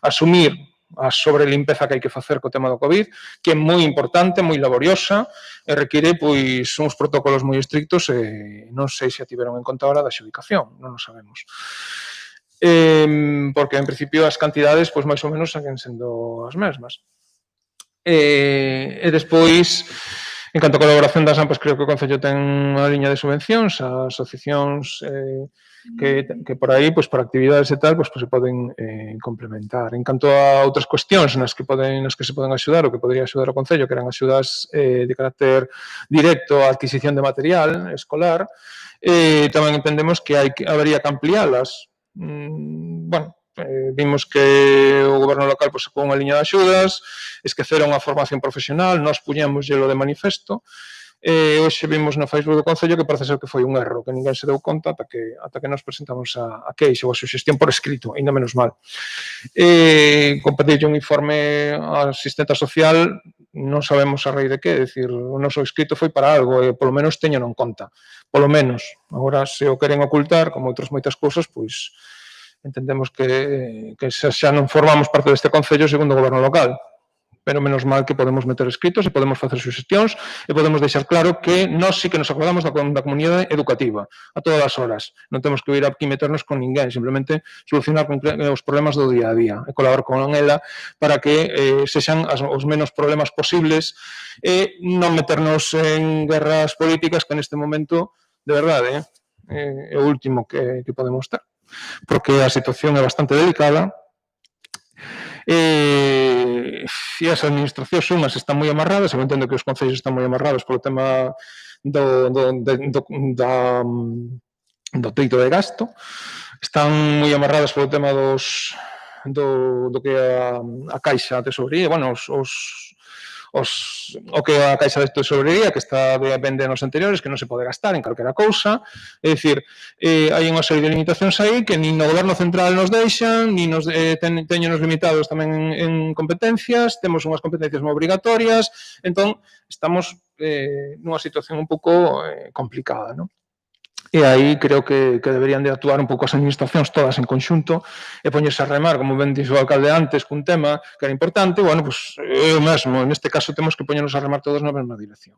asumir a sobrelimpeza que hai que facer co tema do COVID, que é moi importante, moi laboriosa, e require pois uns protocolos moi estrictos e non sei se a tiveron en conta a hora da adxudicación, non o sabemos. Porque, en principio, as cantidades, pois, máis ou menos, seguen sendo as mesmas. E despois, en canto a colaboración das AMPAs, creo que o Concello ten unha liña de subvencións a asociacións que por aí, pois, por actividades e tal, pois, se poden complementar. En canto a outras cuestións nas que se poden axudar, o que podría axudar o Concello, que eran axudas de carácter directo á adquisición de material escolar, tamén entendemos que habería que ampliálas. Vimos que o goberno local sacou unha liña de axudas, esqueceron a formación profesional, nós puñémosllelo de manifesto, e hoxe vimos no Facebook do Concello que parece ser que foi un erro, que ninguén se deu conta ata que nos presentamos a queixa ou a suxestión por escrito, ainda menos mal. Compartillo un informe á asistenta social, non sabemos a raíz de que, é dicir, o noso escrito foi para algo e polo menos teño en conta. Polo menos. Agora, se o queren ocultar, como outras moitas cousas, pois entendemos que xa non formamos parte deste Concello segundo o goberno local. Pero menos mal que podemos meter escritos e podemos facer suxestións e podemos deixar claro que nós sí que nos acordamos da comunidade educativa a todas as horas. Non temos que ir aquí meternos con ninguén, simplemente solucionar os problemas do día a día e colaborar con ela para que sexan os menos problemas posibles e non meternos en guerras políticas que neste momento, de verdade, é o último que podemos ter. Porque a situación é bastante delicada e as administracións unhas están moi amarradas, eu entendo que os concellos están moi amarrados polo tema teito de gasto. Están moi amarradas polo tema do que é a Caixa de Tesorería, bueno, o que é a Caixa de Tesorería, que está depende nos anteriores, que non se pode gastar en calquera cousa. É dicir, hai unha serie de limitacións aí que nin no Goberno Central nos deixan, nin teñenos limitados tamén en competencias, temos unhas competencias moi obrigatorias, entón estamos nunha situación un pouco complicada, non? E aí creo que deberían de actuar un pouco as administracións todas en conxunto e poñerse a remar, como ben dixo o alcalde antes, cun tema que era importante, bueno, pois eu mesmo, neste caso temos que poñernos a remar todos na mesma dirección.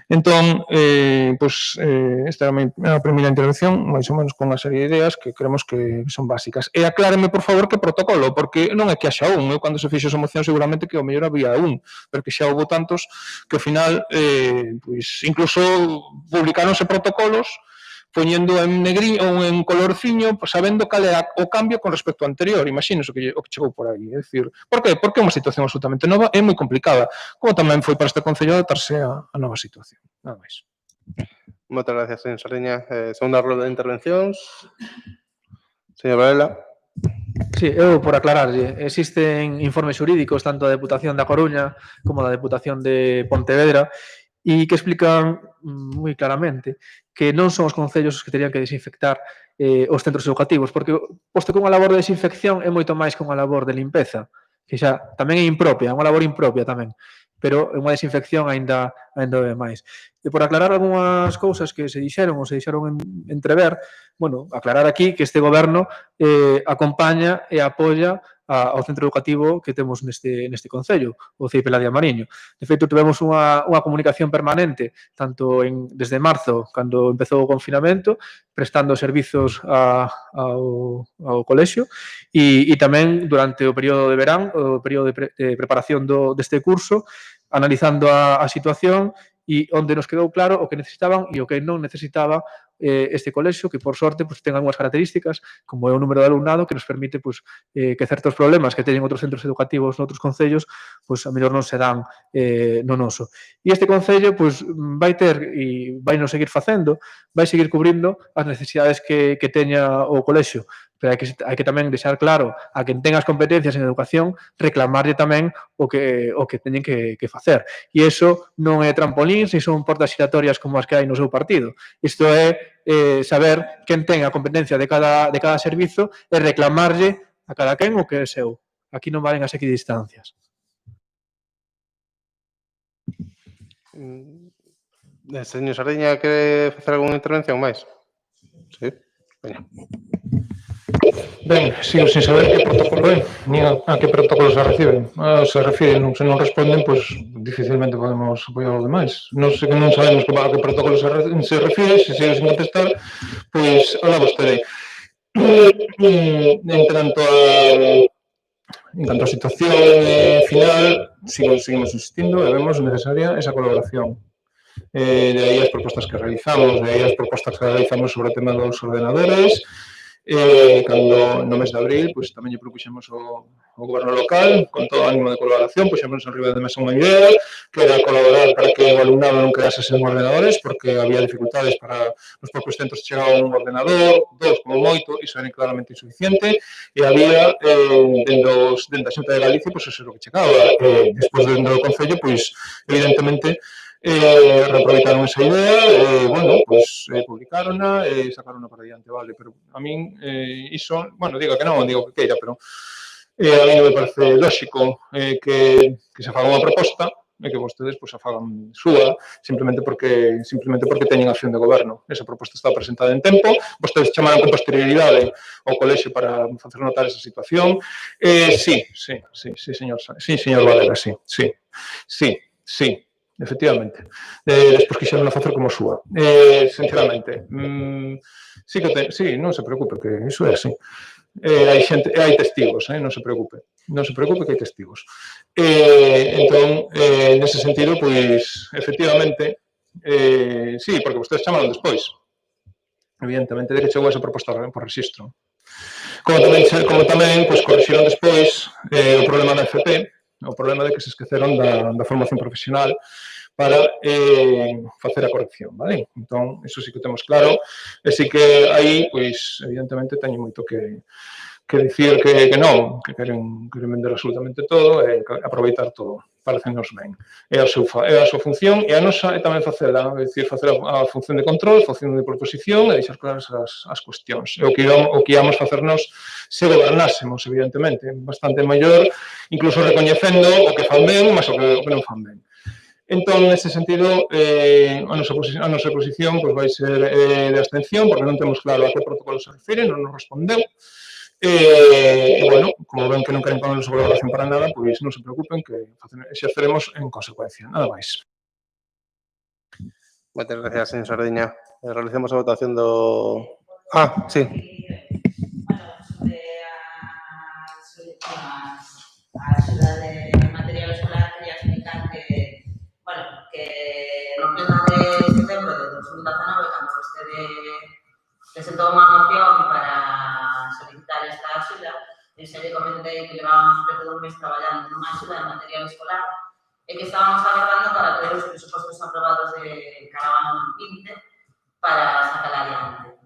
Entón, esta era a primeira intervención, máis ou menos con unha serie de ideas que creemos que son básicas. E acláreme, por favor, que protocolo, porque non é que haxa un, eu cando se fixo esa moción seguramente que ao mellor había un, pero que xa houve tantos que ao final, incluso publicaronse protocolos poñendo en negriño ou en colorciño, sabendo cal era o cambio con respecto ao anterior. Imagínense o que chegou por aí. É dicir, por qué? Porque é unha situación absolutamente nova e moi complicada, como tamén foi para este Concello adaptarse a nova situación. Nada máis. Moitas gracias, señor Sardiña. Segunda ronda de intervencións. Señor Varela. Sí, eu por aclararlle, existen informes xurídicos tanto da Deputación da Coruña como da Deputación de Pontevedra e que explican moi claramente que non son os concellos os que terían que desinfectar os centros educativos, porque posto que unha labor de desinfección é moito máis que unha labor de limpeza, que xa tamén é impropia, é unha labor impropia tamén, pero unha desinfección aínda é máis. E por aclarar algunhas cousas que se dixeron ou se dixeron entrever, bueno, aclarar aquí que este goberno acompaña e apoia ao centro educativo que temos neste concello, o CEIP Ladia Mariño. De feito, tivemos unha comunicación permanente, tanto desde marzo, cando empezou o confinamento, prestando servizos ao colexio, e tamén durante o período de verán, o período de preparación deste curso, analizando a situación e onde nos quedou claro o que necesitaban e o que non necesitaba este colexio, que por sorte ten algunhas características, como é o número de alumnado, que nos permite que certos problemas que teñen outros centros educativos noutros concellos, a mellor non se dan no noso. E este concello vai ter, e vai nos seguir facendo, vai seguir cubrindo as necesidades que teña o colexio, pero hai que tamén deixar claro a quen ten as competencias en educación reclamarlle tamén o que teñen que facer. E iso non é trampolíns, ni son portas giratorias como as que hai no seu partido. Isto é saber quen ten a competencia de cada servizo e reclamarlle a cada quen o que é seu. Aquí non valen as equidistancias. Señor Sardiña, quere facer algunha intervención máis? Sí, veña. Ben, sigo sin saber que protocolo é, ni a que protocolo se reciben. Se refiren, se non responden, pois dificilmente podemos apoiar os demais. Non sabemos a que protocolo se refire, se sigue sin contestar, pois alá vostede. En canto a situación final, seguimos insistindo e vemos necesaria esa colaboración. De aí as propostas que realizamos, sobre o tema dos ordenadores. Cando no mes de abril tamén lle propuxemos ao goberno local, con todo o ánimo de colaboración, puxemos en riba de mesa unha idea que era colaborar para que o alumnado non quedase sen ordenadores, porque había dificultades para os propios centros chegar a un ordenador, dos como moito, iso era claramente insuficiente, e había dende a Xunta de Galicia, eso é o que chegaba. Despois dentro do Concello, evidentemente, reaproveitaron esa idea, publicarona e sacaron para diante, vale, pero a min iso, digo que non, digo que queira, pero a mí me parece lógico que se faga unha proposta e que vostedes a fagan súa, simplemente porque teñen acción de goberno. Esa proposta está presentada en tempo, vostedes chamaron con posterioridade ao colexio para facer notar esa situación. Sí, señor Varela, sí. Efectivamente. Despois quixeron facer como súa. Sinceramente, non se preocupe, que iso é así. Hai testigos, non se preocupe. Non se preocupe que hai testigos. Entón, nese sentido, efectivamente, sí, porque vostedes chamaron despois. Evidentemente, de que chegou esa proposta por registro. Como tamén corrixiron despois o problema da FP, o problema de que se esqueceron da formación profesional, para facer a corrección, vale? Entón, eso sí que temos claro, e sí que aí, pois, evidentemente, teño moito que dicir que non, que queren vender absolutamente todo e aproveitar todo, parecenos ben. É a súa función e a nosa é tamén facela, é dicir, facer a función de control, función de proposición e deixar claras as cuestións. É o que íamos facernos se gobernásemos, evidentemente, bastante maior, incluso recoñecendo o que fan ben, mas o que non fan ben. Entón, nese sentido, a nosa posición vai ser de abstención, porque non temos claro a que protocolo se refire, non nos respondeu. Bueno, como ven que non queren poner sobre a oración para nada, pois non se preocupen que exerceremos en consecuencia, nada máis. Moitas gracias, señor Sardiña. Realicemos a votación do... Sí. A axuda de material escolar, quería explicar que, bueno, que no pleno de setembro de 2019, cando vostede presentou unha moción para solicitar esta axuda, e xa lle comentei que levábamos preto dun mes traballando nunha axuda de material escolar e que estábamos agardando para ter os presupostos aprobados de cada ano 20 para sacar adiante.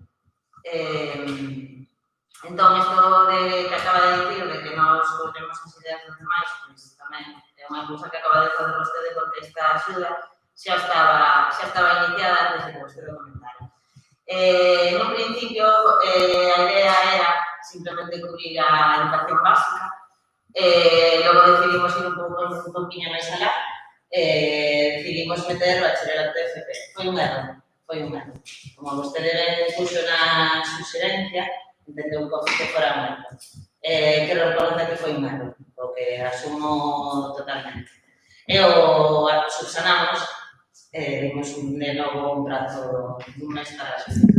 Entón, isto que acaba de dicir de que nos volvemos as ideas dos demais, pois tamén é unha cousa que acaba de fazer vostede porque esta axuda xa estaba iniciada antes de que vostede comentara. No principio, a idea era simplemente cubrir a educación básica, logo decidimos ir un poquinho máis alá, decidimos meter bachillerato de FP. Foi un erro. Como vostede puxo na suxerencia, entendeu que fora un erro. Quero reconocer que foi un erro, o que asumo totalmente. E o subsanamos, dimos de novo un prazo dun mes para a solicitud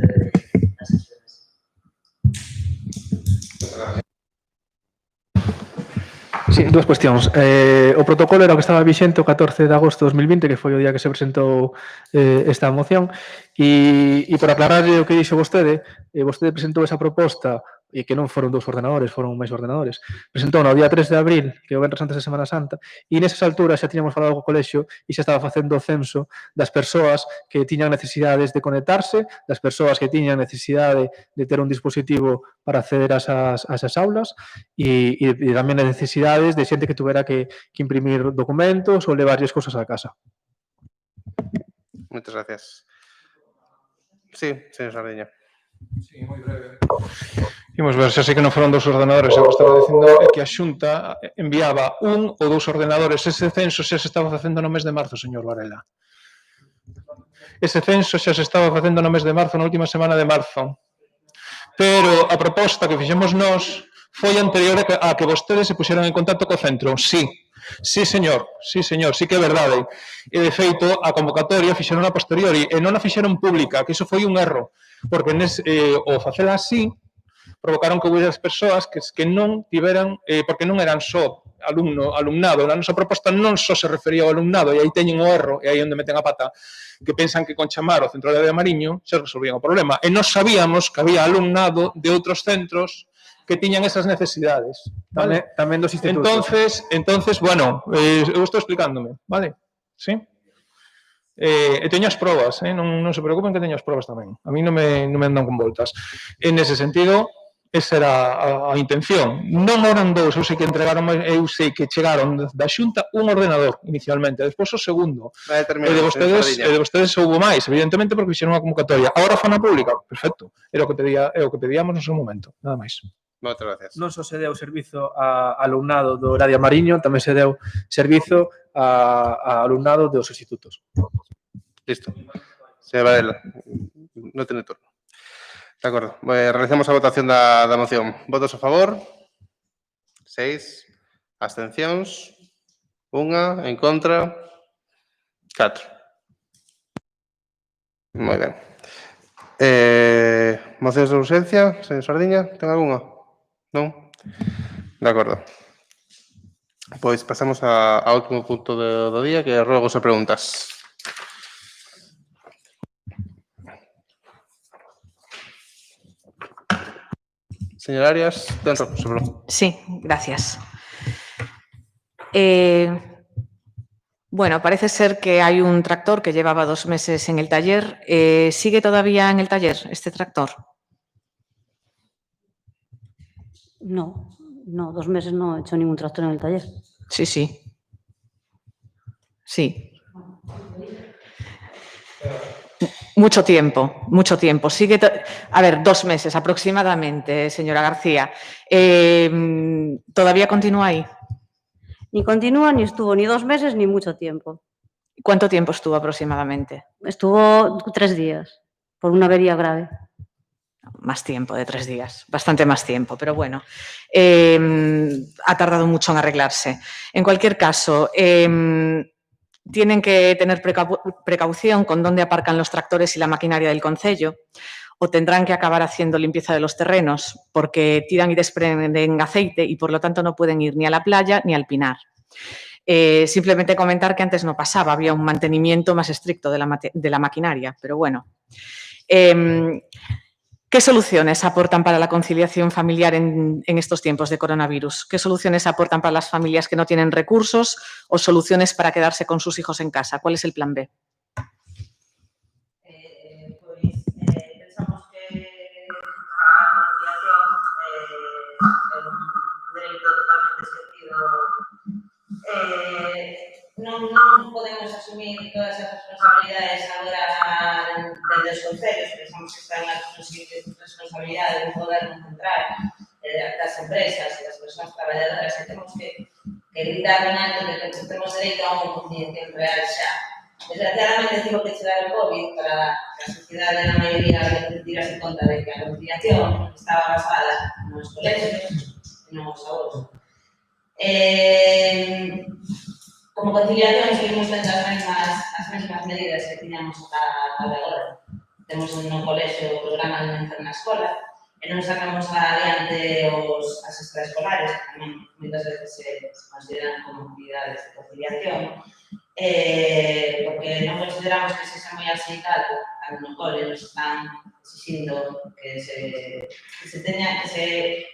das axudas. Sí, dúas cuestións. O protocolo era o que estaba vixente o 14 de agosto de 2020, que foi o día que se presentou esta moción, e por aclararlle o que dixo vostede, vostede presentou esa proposta e que non foron 2 ordenadores, foron máis ordenadores. Presentou no día 3 de abril, que é o venres antes de Semana Santa, e nesas alturas xa tiñamos falado co colexio e xa estaba facendo o censo das persoas que tiñan necesidades de conectarse, das persoas que tiñan necesidade de ter un dispositivo para acceder a esas aulas e tamén as necesidades de xente que tuvera que imprimir documentos ou levarlles cosas a casa. Moitas gracias. Sí, señor Sardiña. Sí, moi breve. Imos ver, xa sei que non foron 2 ordenadores, o que estaba dicindo é que a Xunta enviaba 1 ou 2 ordenadores. Ese censo xa se estaba facendo no mes de marzo, señor Varela. Ese censo xa se estaba facendo no mes de marzo, na última semana de marzo. Pero a proposta que fixemos nós foi anterior a que vostedes se puxeran en contacto co centro. Sí, señor, sí que é verdade. E, de feito, a convocatoria fixeron a posteriori e non a fixeron pública, que iso foi un erro, porque o facela así provocaron que houbera as persoas que non tiveran, porque non eran só alumnado, a nosa proposta non só se refería ao alumnado, e aí teñen o erro, e aí onde meten a pata, que pensan que con chamar o centro de Mariño se resolvían o problema. E nós sabíamos que había alumnado de outros centros que tiñan esas necesidades. ¿Vale? Tamén dos institutos. Entonces, bueno, eu estou explicándome, vale? Sí? E teño as probas, non se preocupen que teño as probas tamén. A mí non me andan con voltas. En ese sentido, esa era a intención. Non eran 2, eu sei que entregaron, eu sei que chegaron da Xunta un ordenador inicialmente, despois o segundo. E de vostedes houve máis, evidentemente, porque fixeron unha convocatoria. Agora foi na pública, perfecto. Era o que pedíamos no seu momento, nada máis. Moitas gracias. Non só se deu servizo a alumnado do Horario Mariño, tamén se deu servizo a alumnado dos institutos. Listo. Señor Varela, non ten turno. De acordo. Realicemos a votación da moción. Votos a favor? 6. Abstencións? 1. En contra? 4. Moi ben. Mocións de urxencia, señor Sardiña, ten algunha? Non? De acordo. Pois pasamos ao último punto do día, que é ruegos e preguntas. Señora Arias, ten Sí, gracias. Bueno, parece ser que hay un tractor que llevaba 2 meses en el taller. ¿Sigue todavía en el taller este tractor? No, 2 meses no he hecho ningún tractor en el taller. Sí, sí. Sí. Mucho tiempo, mucho tiempo. Sigue, a ver, 2 meses aproximadamente, señora García. ¿Todavía continúa ahí? Ni continúa, ni estuvo ni 2 meses, ni mucho tiempo. ¿Cuánto tiempo estuvo aproximadamente? Estuvo 3 días, por una avería grave. Más tiempo, de 3 días. Bastante más tiempo, pero bueno. Ha tardado mucho en arreglarse. En cualquier caso, tienen que tener precaución con dónde aparcan los tractores y la maquinaria del concello, o tendrán que acabar haciendo limpieza de los terrenos porque tiran y desprenden aceite y por lo tanto no pueden ir ni a la playa ni al Pinar. Simplemente comentar que antes no pasaba, había un mantenimiento más estricto de la maquinaria, pero bueno. ¿Qué soluciones aportan para la conciliación familiar en estos tiempos de coronavirus? ¿Qué soluciones aportan para las familias que no tienen recursos o soluciones para quedarse con sus hijos en casa? ¿Cuál es el plan B? Pensamos que a conciliación é un dereito totalmente esquecido. Non podemos asumir todas as responsabilidades agora desde os concellos, pensamos que está na responsabilidade do goberno central, das empresas e das persoas traballadoras, e temos que gritar en alto de que temos dereito a unha conciliación real xa. Desgraciadamente, digo que chegar o COVID para a sociedade na maioría tirase conta de que a conciliación estaba basada nos colegios e nos avós. Como conciliación, seguimos tendo as mesmas medidas que tiñamos ata agora. Temos no colexio o programa de Mencer na Escola e non sacamos adiante as extraescolares, que tamén moitas veces se consideran como actividades de conciliación, porque non consideramos que sexa moi aceitado no cole, nos están exigindo que se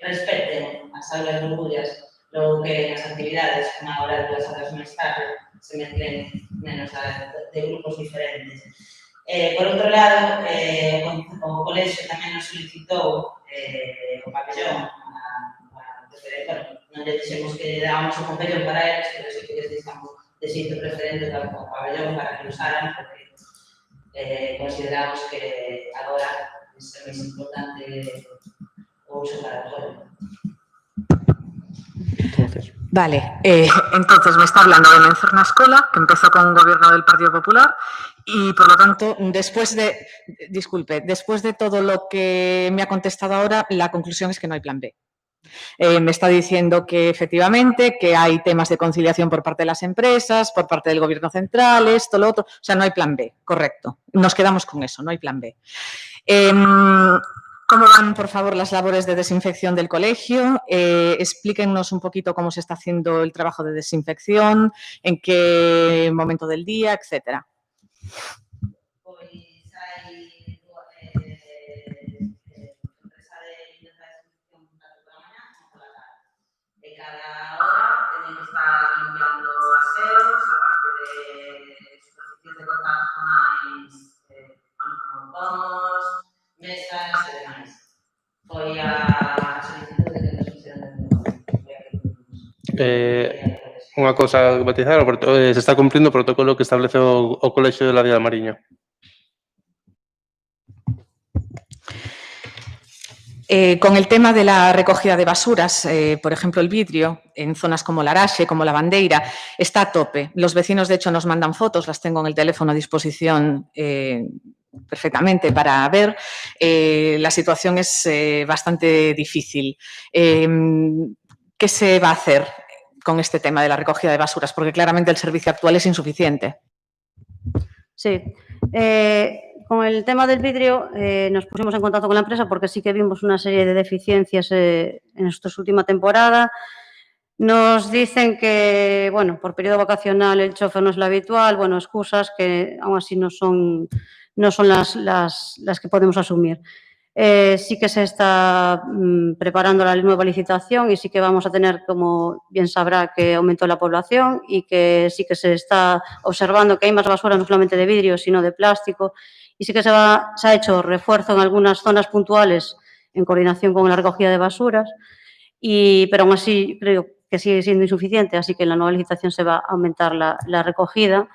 respeten as aulas rubias, logo que nas actividades, como agora 2 horas máis tarde, se mezclen menos de grupos diferentes. Por outro lado, o colexio tamén nos solicitou o pabellón, non lle dixemos que dábamos o pabellón para eles, pero sí que les dixamos de sitio preferente o pabellón para que usaran, porque consideramos que agora é máis importante o uso para o cole. Vale, entonces me está hablando de Mencer na Escola, que empezó con un gobierno del Partido Popular y, por lo tanto, después de todo lo que me ha contestado ahora, la conclusión es que no hay plan B. Me está diciendo que, efectivamente, que hay temas de conciliación por parte de las empresas, por parte del gobierno central, esto, lo otro. O sea, no hay plan B, correcto. Nos quedamos con eso, no hay plan B. ¿Cómo van, por favor, las labores de desinfección del colegio? Explíquennos un poquito cómo se está haciendo el trabajo de desinfección, en qué momento del día, etcétera. Pois hai empresa de limpieza de desinfección tanto pola mañá como pola tarde. De cada hora teñen que estar limpiando aseos, a parte de superficies de contacto máis como pomos, mesas e demais. Foi a solicitud de que nos fixeron Unha cousa que matizar, se está cumplindo o protocolo que establece o Colexio de la Vía de Mariño. Con el tema de la recogida de basuras, por ejemplo, el vidrio, en zonas como Laraxe, como La Bandeira, está a tope. Los vecinos, de hecho, nos mandan fotos, las tengo en el teléfono a disposición perfectamente para ver. La situación es bastante difícil. ¿Qué se va a hacer con este tema de la recogida de basuras? Porque claramente el servicio actual es insuficiente. Sí. Con el tema del vidrio nos pusimos en contacto con la empresa porque sí que vimos una serie de deficiencias en esta última temporada. Nos dicen que, bueno, por periodo vacacional el chofer no es lo habitual, bueno, excusas que aún así no son las que podemos asumir. Sí que se está preparando la nueva licitación y sí que vamos a tener, como bien sabrá, que aumentó la población y que sí que se está observando que hay más basura no solamente de vidrio, sino de plástico. Y sí que se ha hecho refuerzo en algunas zonas puntuales en coordinación con la recogida de basuras, pero aún así creo que sigue siendo insuficiente, así que en la nueva licitación se va a aumentar la recogida.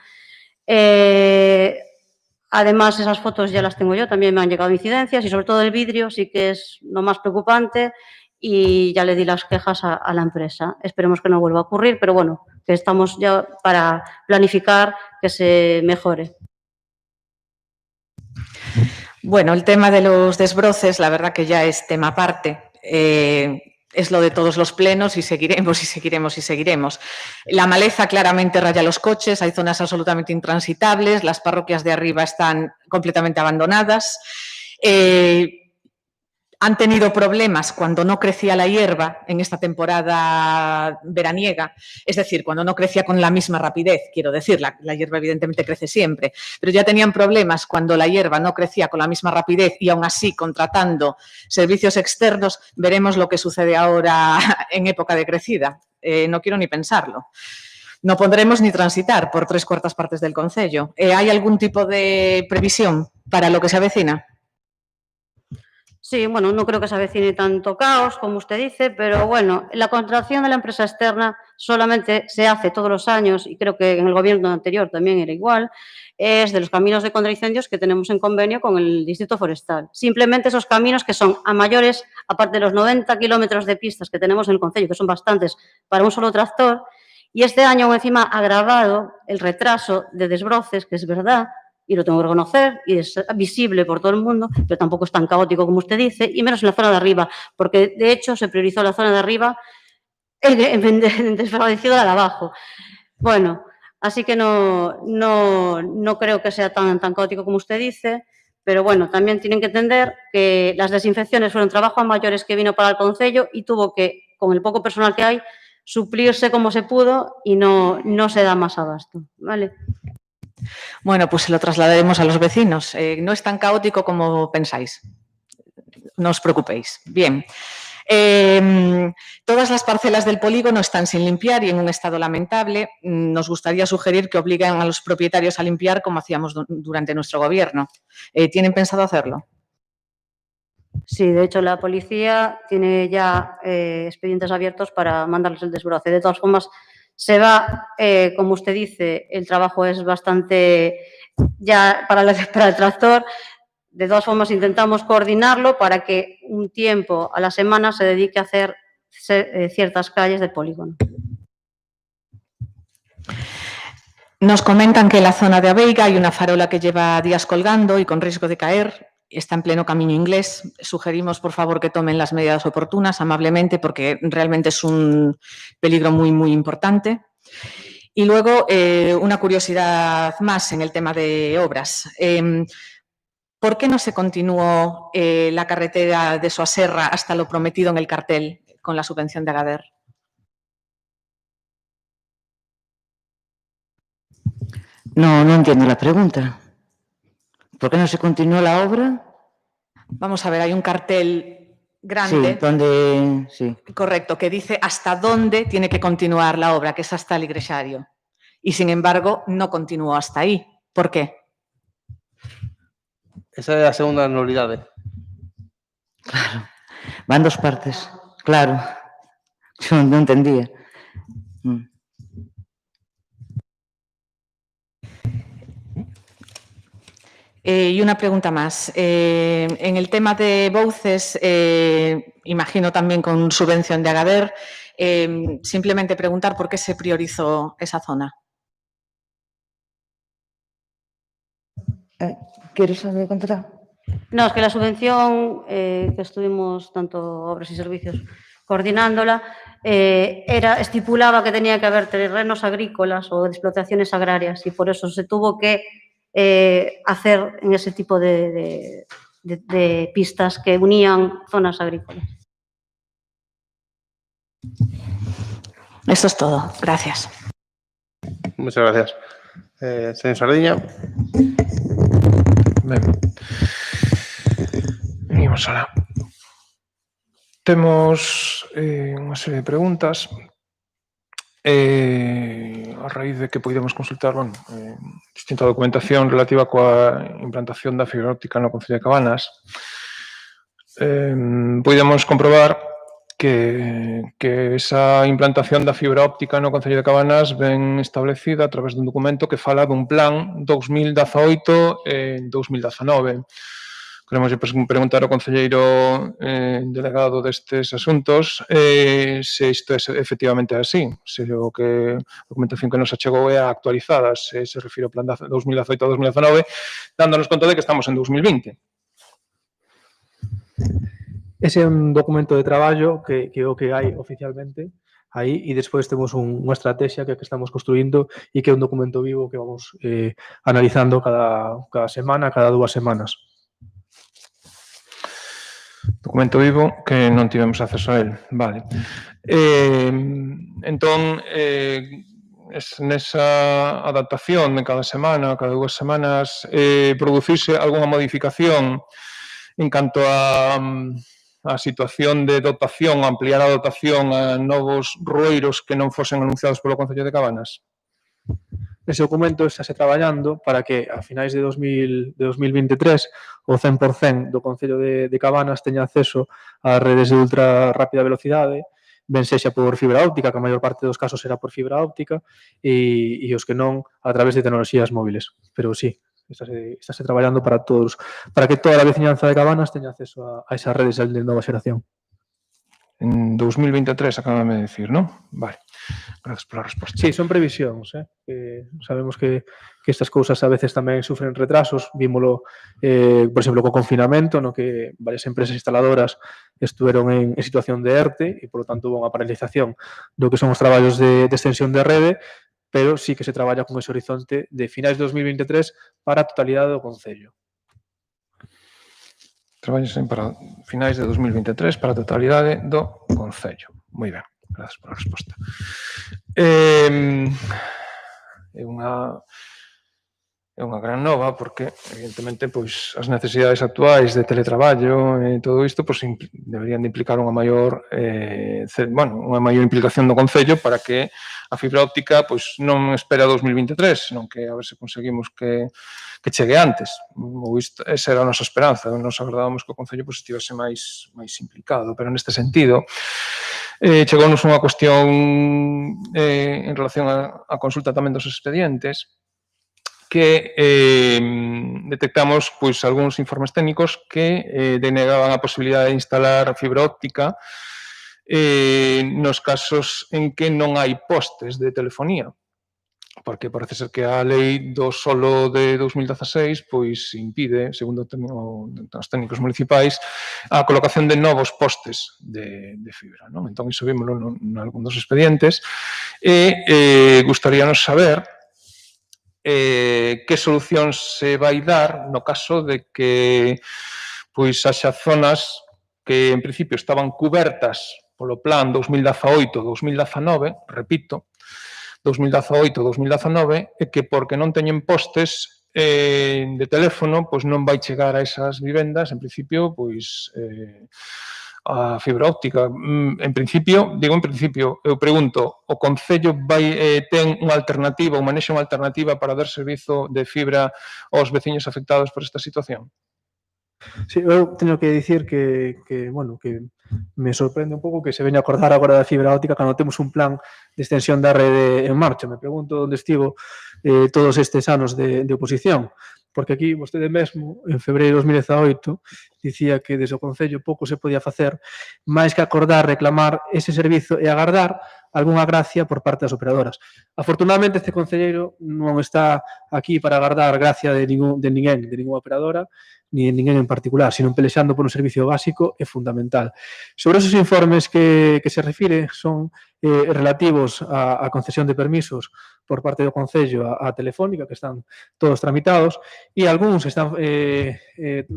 Además, esas fotos ya las tengo yo, también me han llegado incidencias y sobre todo el vidrio sí que es lo más preocupante y ya le di las quejas a la empresa. Esperemos que no vuelva a ocurrir, pero bueno, que estamos ya para planificar que se mejore. Bueno, el tema de los desbroces, la verdad que ya es tema aparte. Es lo de todos los plenos y seguiremos y seguiremos y seguiremos. La maleza claramente raya los coches, hay zonas absolutamente intransitables, las parroquias de arriba están completamente abandonadas. Han tenido problemas cuando no crecía la hierba en esta temporada veraniega, es decir, cuando no crecía con la misma rapidez, quiero decir, la hierba evidentemente crece siempre, pero ya tenían problemas cuando la hierba no crecía con la misma rapidez y aún así contratando servicios externos. Veremos lo que sucede ahora en época de crecida, no quiero ni pensarlo. No podremos ni transitar por 3/4 partes del concello. ¿Hay algún tipo de previsión para lo que se avecina? Sí, bueno, no creo que se avecine tanto caos como usted dice, pero bueno, la contratación de la empresa externa solamente se hace todos los años y creo que en el gobierno anterior también era igual, es de los caminos de contraincendios que tenemos en convenio con el Distrito Forestal. Simplemente esos caminos que son a mayores, aparte de los 90 kilómetros de pistas que tenemos en el concello, que son bastantes para un solo tractor, y este año encima ha agravado el retraso de desbroces, que es verdad, y lo tengo que reconocer, y es visible por todo el mundo, pero tampoco es tan caótico como usted dice, y menos en la zona de arriba, porque de hecho se priorizó la zona de arriba en desfavorecido a la de abajo. Bueno, así que no creo que sea tan caótico como usted dice, pero bueno, también tienen que entender que las desinfecciones fueron trabajo a mayores que vino para el concello y tuvo que, con el poco personal que hay, suplirse como se pudo y no se da más abasto, ¿vale? Bueno, pues se lo trasladaremos a los vecinos. No es tan caótico como pensáis. No os preocupéis. Bien. Todas las parcelas del polígono están sin limpiar y en un estado lamentable. Nos gustaría sugerir que obliguen a los propietarios a limpiar como hacíamos durante nuestro gobierno. ¿Tienen pensado hacerlo? Sí, de hecho la policía tiene ya expedientes abiertos para mandarles el desbroce. De todas formas, se va, como usted dice, el trabajo es bastante ya para el tractor. De todas formas, intentamos coordinarlo para que un tiempo a la semana se dedique a hacer ciertas calles del polígono. Nos comentan que en la zona de Aveiga hay una farola que lleva días colgando y con riesgo de caer. Está en pleno camino inglés. Sugerimos, por favor, que tomen las medidas oportunas, amablemente, porque realmente es un peligro muy, muy importante. Y luego, una curiosidad más en el tema de obras. ¿Por qué no se continuó la carretera de Soaserra hasta lo prometido en el cartel con la subvención de Agader? No entiendo la pregunta. ¿Por qué no se continuó la obra? Vamos a ver, hay un cartel grande. Sí, donde... Sí. Correcto, que dice hasta dónde tiene que continuar la obra, que es hasta el Igresario. Y, sin embargo, no continuó hasta ahí. ¿Por qué? Esa é a segunda nulidade. Claro. Van dos partes. Claro. Yo no entendía. Y una pregunta más. En el tema de Bouces, imagino también con subvención de Agader, simplemente preguntar por qué se priorizó esa zona. ¿Quieres contestar? No, es que la subvención que estuvimos, tanto obras y servicios, coordinándola, estipulaba que tenía que haber terrenos agrícolas o explotaciones agrarias y por eso se tuvo que hacer en ese tipo de pistas que unían zonas agrícolas. Esto es todo. Gracias. Muchas gracias. Señor Sardiña. Ben. Vamos alá. Temos unha serie de preguntas a raíz de que podemos consultar distinta documentación relativa coa implantación da fibra óptica no Concello de Cabanas. Podemos comprobar que esa implantación da fibra óptica no Concello de Cabanas ven establecida a través dun documento que fala dun plan 2018-2019. Queremos preguntar ao concelleiro delegado destes asuntos se isto é efectivamente así, se o que a documentación que nos achegou é actualizada, se se refire ao plan 2018-2019, dándonos conta de que estamos en 2020. Ese é un documento de traballo que o que hai oficialmente aí e despois temos unha estrategia que estamos construindo e que é un documento vivo que vamos analizando cada semana, cada 2 semanas. Documento vivo que non tivemos acceso a él. Vale. Entón, nesa adaptación de cada semana, cada 2 semanas, producirse algunha modificación en canto a situación de dotación, ampliar a dotación a novos rueiros que non fosen anunciados polo Concello de Cabanas? Ese documento está se traballando para que a finais de 2023 o 100% do Concello de Cabanas teña acceso a redes de ultra rápida velocidade, ben sexa por fibra óptica, que a maior parte dos casos será por fibra óptica, e os que non a través de tecnoloxías móviles. Pero sí, estáse traballando para todos, para que toda a veciñanza de Cabanas teña acceso a esas redes de nova xeración. En 2023, acabame de decir, non? Vale. Gracias pola resposta. Sí, son previsións. Sabemos que estas cousas a veces tamén sufren retrasos. Vímolo, por exemplo, co confinamento, no que varias empresas instaladoras estuveron en situación de ERTE e, por lo tanto, hubo unha paralización do que son os traballos de extensión de rede, pero sí que se traballa con ese horizonte de finais de 2023 para a totalidade do Concello. Traballos para finais de 2023 para a totalidade do Concello. Moi ben, gracias pola resposta. É unha gran nova porque, evidentemente, pois, as necesidades actuais de teletraballo e todo isto pois, deberían de implicar unha maior implicación do Concello para que a fibra óptica pois, non espera 2023, senón que a ver se conseguimos que chegue antes. Esa era a nosa esperanza. Nos agradábamos que o Concello pois, estivese máis implicado, pero neste sentido chegounos unha cuestión en relación á consulta tamén dos expedientes que detectamos pois, algúns informes técnicos que denegaban a posibilidade de instalar fibra óptica nos casos en que non hai postes de telefonía, porque parece ser que a lei do solo de 2016 pois impide, segundo os técnicos municipais, a colocación de novos postes de fibra. Non? Entón, iso vímoslo en algún dos expedientes e gustaríanos saber que solucións se vai dar no caso de que pois haxa zonas que en principio estaban cubertas polo plan 2018-2019, repito, 2018-2019, e que porque non teñen postes de teléfono, pois non vai chegar a esas vivendas, en principio, pois a fibra óptica. En principio, eu pregunto, o Concello ten unha alternativa, ou manexa unha alternativa para dar servizo de fibra aos veciños afectados por esta situación? Sí, eu teño que dicir que me sorprende un pouco que se veña a acordar agora da fibra óptica cando temos un plan de extensión da rede en marcha. Me pregunto onde estivo todos estes anos de oposición, porque aquí vostede mesmo, en febreiro de 2018, dicía que desde o Concello pouco se podía facer máis que acordar, reclamar ese servizo e agardar algunha gracia por parte das operadoras. Afortunadamente, este concelleiro non está aquí para agardar gracia de ninguén, de ninguna operadora, ni de ninguén en particular, sino pelexando por un servicio básico e fundamental. Sobre esos informes que se refire son relativos á concesión de permisos por parte do Concello a Telefónica, que están todos tramitados, e algúns están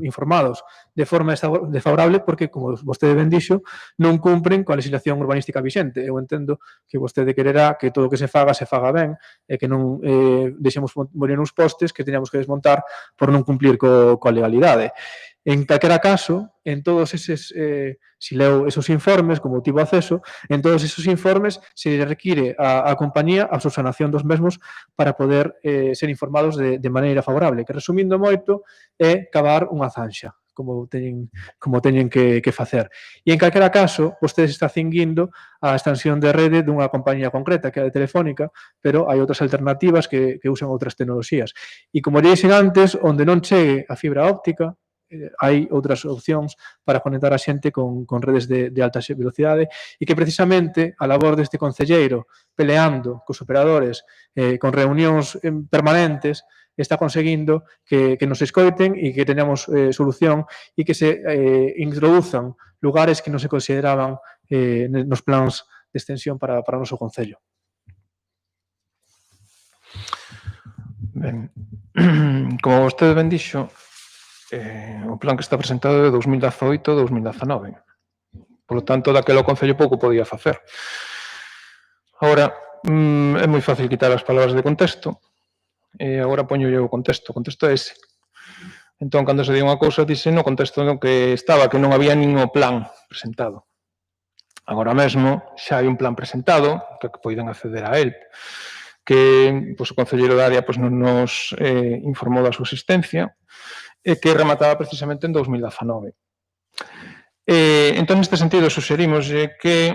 informados de forma desfavorable porque, como vostede ben dixo, non cumpren coa legislación urbanística vixente. Eu entendo que vostede quererá que todo o que se faga ben e que non deixemos morir uns postes que teñamos que desmontar por non cumplir coa legalidade. En calquera caso, en todos eses, si leo esos informes, como tivo acceso, en todos esos informes se require a compañía a subsanación dos mesmos para poder ser informados de maneira favorable, que resumindo moito é cavar unha zanxa, como teñen que facer. E en calquera caso, vostedes está cinguindo a extensión de rede dunha compañía concreta, que é a de Telefónica, pero hai outras alternativas que usan outras tecnoloxías. E como dixen antes, onde non chegue a fibra óptica, hai outras opcións para conectar a xente con redes de alta velocidade e que precisamente a labor deste concelleiro peleando cos operadores, con reunións permanentes, está conseguindo que nos escoiten e que teñamos solución e que se introduzan lugares que non se consideraban nos plans de extensión para o noso concello. Ben, como vostede ben dixo, o plan que está presentado é de 2018-2019. Por lo tanto, daquelo o Concello pouco podía facer. Agora, é moi fácil quitar as palabras de contexto, e agora poño eu o contexto. O contexto é ese. Entón, cando se di unha cousa, dice no contexto no que estaba, que non había nin o plan presentado. Agora mesmo xa hai un plan presentado, que poden acceder a él, que o concelleiro da área non nos informou da súa existencia, e que remataba precisamente en 2019. Entón, neste sentido, suxerimos que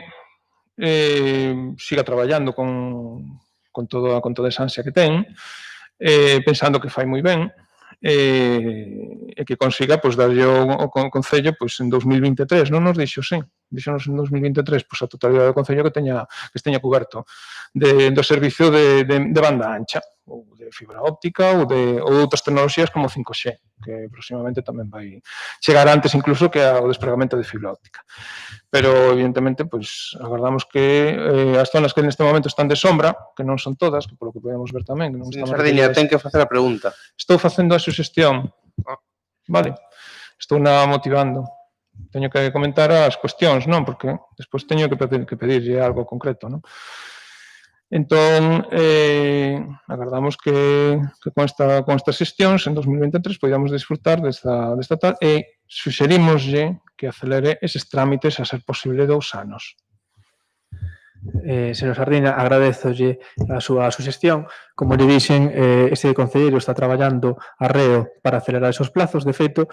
siga traballando con toda esa ansia que ten, pensando que fai moi ben, e que consiga darlle o Concello en 2023, non nos dixo, sí, dixonos en 2023 a totalidade do Concello que esteña coberto do servicio de banda ancha, ou de fibra óptica, ou outras tecnoloxías como 5G, que próximamente tamén vai chegar antes incluso que o despregamento de fibra óptica. Pero, evidentemente, agardamos que as zonas que neste momento están de sombra, que non son todas, que polo que podemos ver tamén... Señor Sardiña, ten que facer a pregunta. Estou facendo a suxestión. Vale. Estou motivando. Teño que comentar as cuestións, non? Porque despois teño que pedirlle algo concreto, non? Entón, agardamos que con estas xestións en 2023 podamos disfrutar desta tal e suxerimoslle que acelere eses trámites a ser posible 2 anos. Señor Sardina, agradezolle a súa suxestión. Como lle dixen, este concelleiro está traballando arreo para acelerar esos plazos. De feito,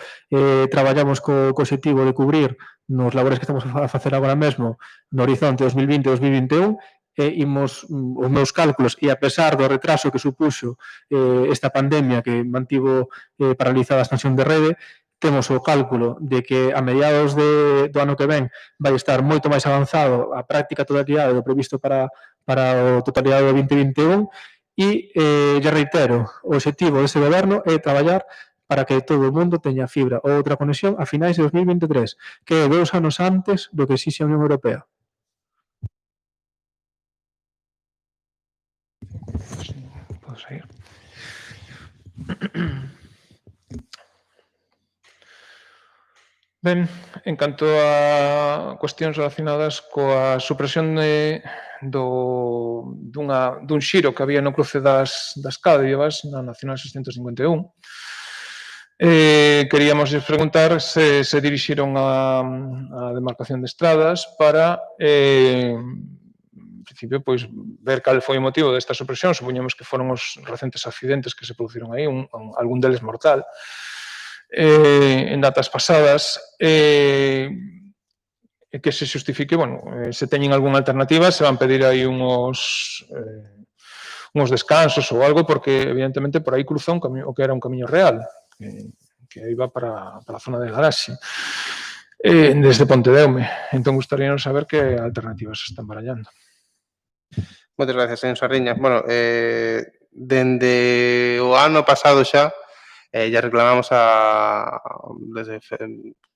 traballamos co objetivo de cubrir nos labores que estamos a facer agora mesmo no horizonte 2020-2021 e imos os meus cálculos e a pesar do retraso que supuxo esta pandemia que mantivo paralizada a expansión de rede, temos o cálculo de que a mediados do ano que ven vai estar moito máis avanzado a práctica totalidade do previsto para o totalidade do 2021 e, lle reitero, o objetivo deste goberno é traballar para que todo o mundo teña fibra ou outra conexión a finais de 2023, que é 2 anos antes do que exixe a Unión Europea. Podo seguir. Ben, en canto a cuestións relacionadas coa supresión dun xiro que había no cruce das Cádivas na Nacional 651, queríamos preguntar se dirixiron a demarcación de estradas para en principio, ver cal foi o motivo desta supresión. Supoñemos que foron os recentes accidentes que se produciron aí, algún deles mortal, en datas pasadas, e que se justifique, se teñen algunha alternativa, se van pedir aí uns descansos ou algo, porque, evidentemente, por aí cruza o que era un camiño real, que iba para a zona de garaxe, desde Pontedeume. Entón, gustaríanos saber que alternativas se están barallando. Moitas gracias, señor Sardiña. Dende o ano pasado xa, ya reclamamos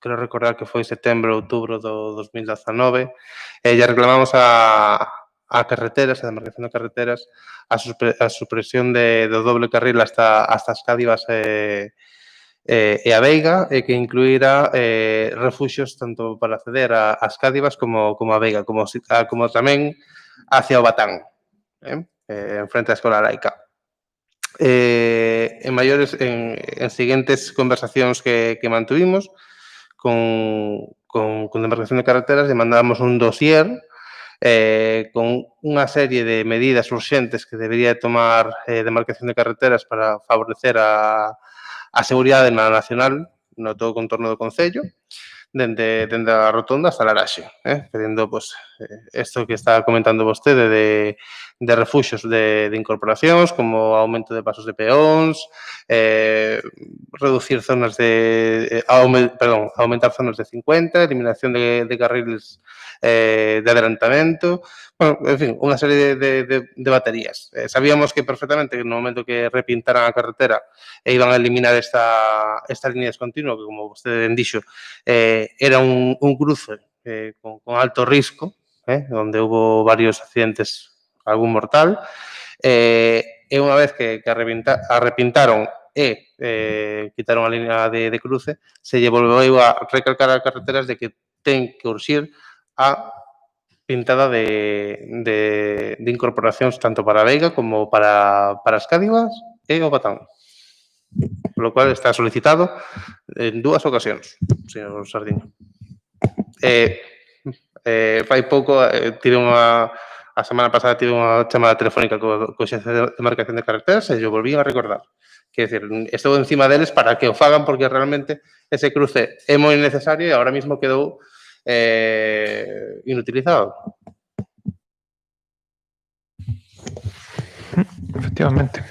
creo recordar que foi setembro, outubro do 2019, ya reclamamos a carreteras, a demarcación de carreteras, a supresión do doble carril hasta as Cádivas e a Veiga, e que incluíra refuxios tanto para acceder ás Cádivas como a Veiga, como tamén hacia o Batán, en frente á Escola Laica. En siguientes conversacións que mantuvimos con Demarcación de Carreteras, lle mandamos un dossier con unha serie de medidas urxentes que debería tomar Demarcación de Carreteras para favorecer a seguridade na nacional no todo o contorno do Concello, dende a rotonda hasta a Laraxe, pedindo isto que está comentando vostede de refuxos de incorporacións, como aumento de pasos de peóns, reducir zonas aumentar zonas de 50, eliminación de carriles de adelantamento, bueno, en fin, unha serie de baterías. Sabíamos que perfectamente no momento que repintaran a carretera iban a eliminar esta línea descontinua, que como vostede ben dixo, era un cruce con alto risco, onde hubo varios accidentes, algún mortal, e unha vez que arrepintaron e quitaron a línea de cruce, se lle volveu a recalcar a carreteras de que ten que urxir a pintada de incorporacións tanto para a Veiga como para as Cádivas e o Batán. Polo cual está solicitado en 2 ocasións, señor Sardiño. Fai pouco a semana pasada tive unha chamada telefónica co xefe de Demarcación de Carreteras e yo volví a recordar. Quer dizer, estou encima deles para que o fagan porque realmente ese cruce é moi necesario e ahora mismo quedou inutilizado. Efectivamente.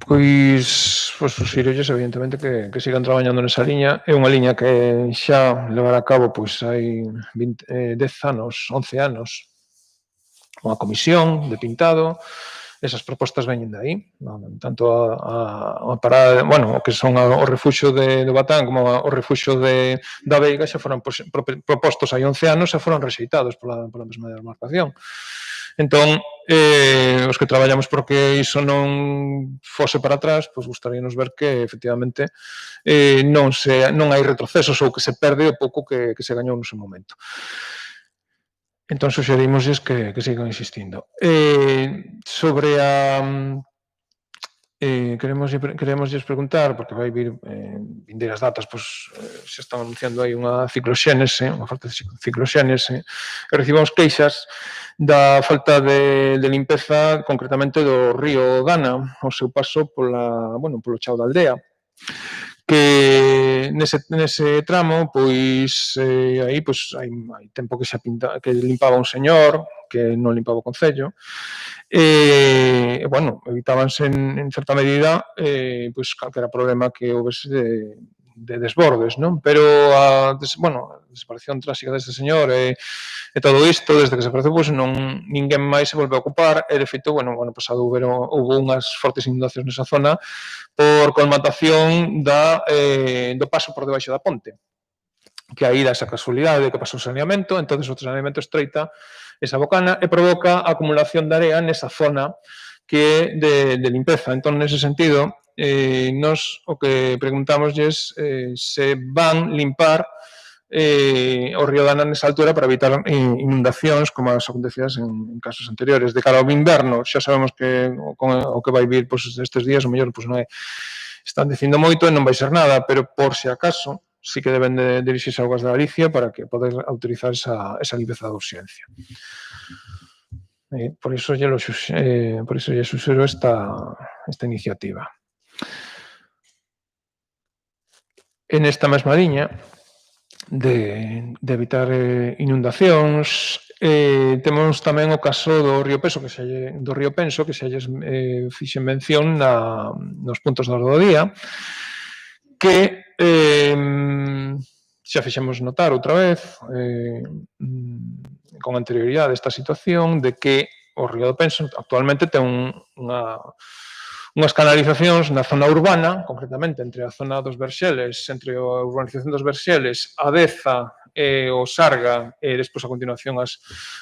Pois suxirolles, evidentemente, que sigan traballando nesa liña. É unha liña que xa levará a cabo hai 10 anos, 11 anos, unha comisión de pintado. Esas propostas veñen de aí, tanto a parada, bueno, o que son o refuxo do Batán como o refuxo da Veiga xa foron propostos hai 11 anos e foron rexeitados pola mesma demarcación. Entón, os que traballamos porque iso non fose para atrás, pois gustaríanos ver que, efectivamente, non hai retrocesos ou que se perde o pouco que se gañou no seu momento. Entón, suxerimosles que sigan insistindo. Sobre a... queremosles preguntar, porque vai vir vindeiras datas, pois xa están anunciando aí unha cicloxénese, unha falta de cicloxénese, e recibimos queixas da falta de limpeza, concretamente do río Dana, o seu paso polo chao da aldea, que nese tramo, pois aí hai tempo que limpaba un señor, que non limpaba o Concello, e, bueno, evitábanse en certa medida pois calquera problema que houvese de desbordes, non? Pero a desaparición tráxica deste señor e todo isto, desde que se apareceu, pois ninguén máis se volveu a ocupar e, de feito, bueno, o ano pasado houve unhas fortes inundacións nesa zona por colmatación do paso por debaixo da ponte, que aí dá esa casualidade que pasa o saneamento, entón o saneamento estreita esa bocana e provoca a acumulación de area nesa zona que é de limpeza. Entón, nese sentido, nos o que preguntámoslles se van limpar o río Dana nesa altura para evitar inundacións como as acontecidas en casos anteriores. De cara ao inverno, xa sabemos que o que vai vir estes días, o mellor non é, están dicindo moito e non vai ser nada, pero por se acaso sí que deben de dirixirse a Augas de Galicia para que poder autorizar esa limpeza de urxencia. Por iso lle suxero esta iniciativa. En esta mesma liña de evitar inundacións, temos tamén o caso do río Penso, que xa lles fixen mención nos puntos da orde do día, que xa fixemos notar outra vez con anterioridade esta situación de que o río do Penso actualmente ten unhas canalizacións na zona urbana, concretamente entre a zona dos Verxeles, entre a urbanización dos Verxeles, a Deza e o Sarga, e despois a continuación a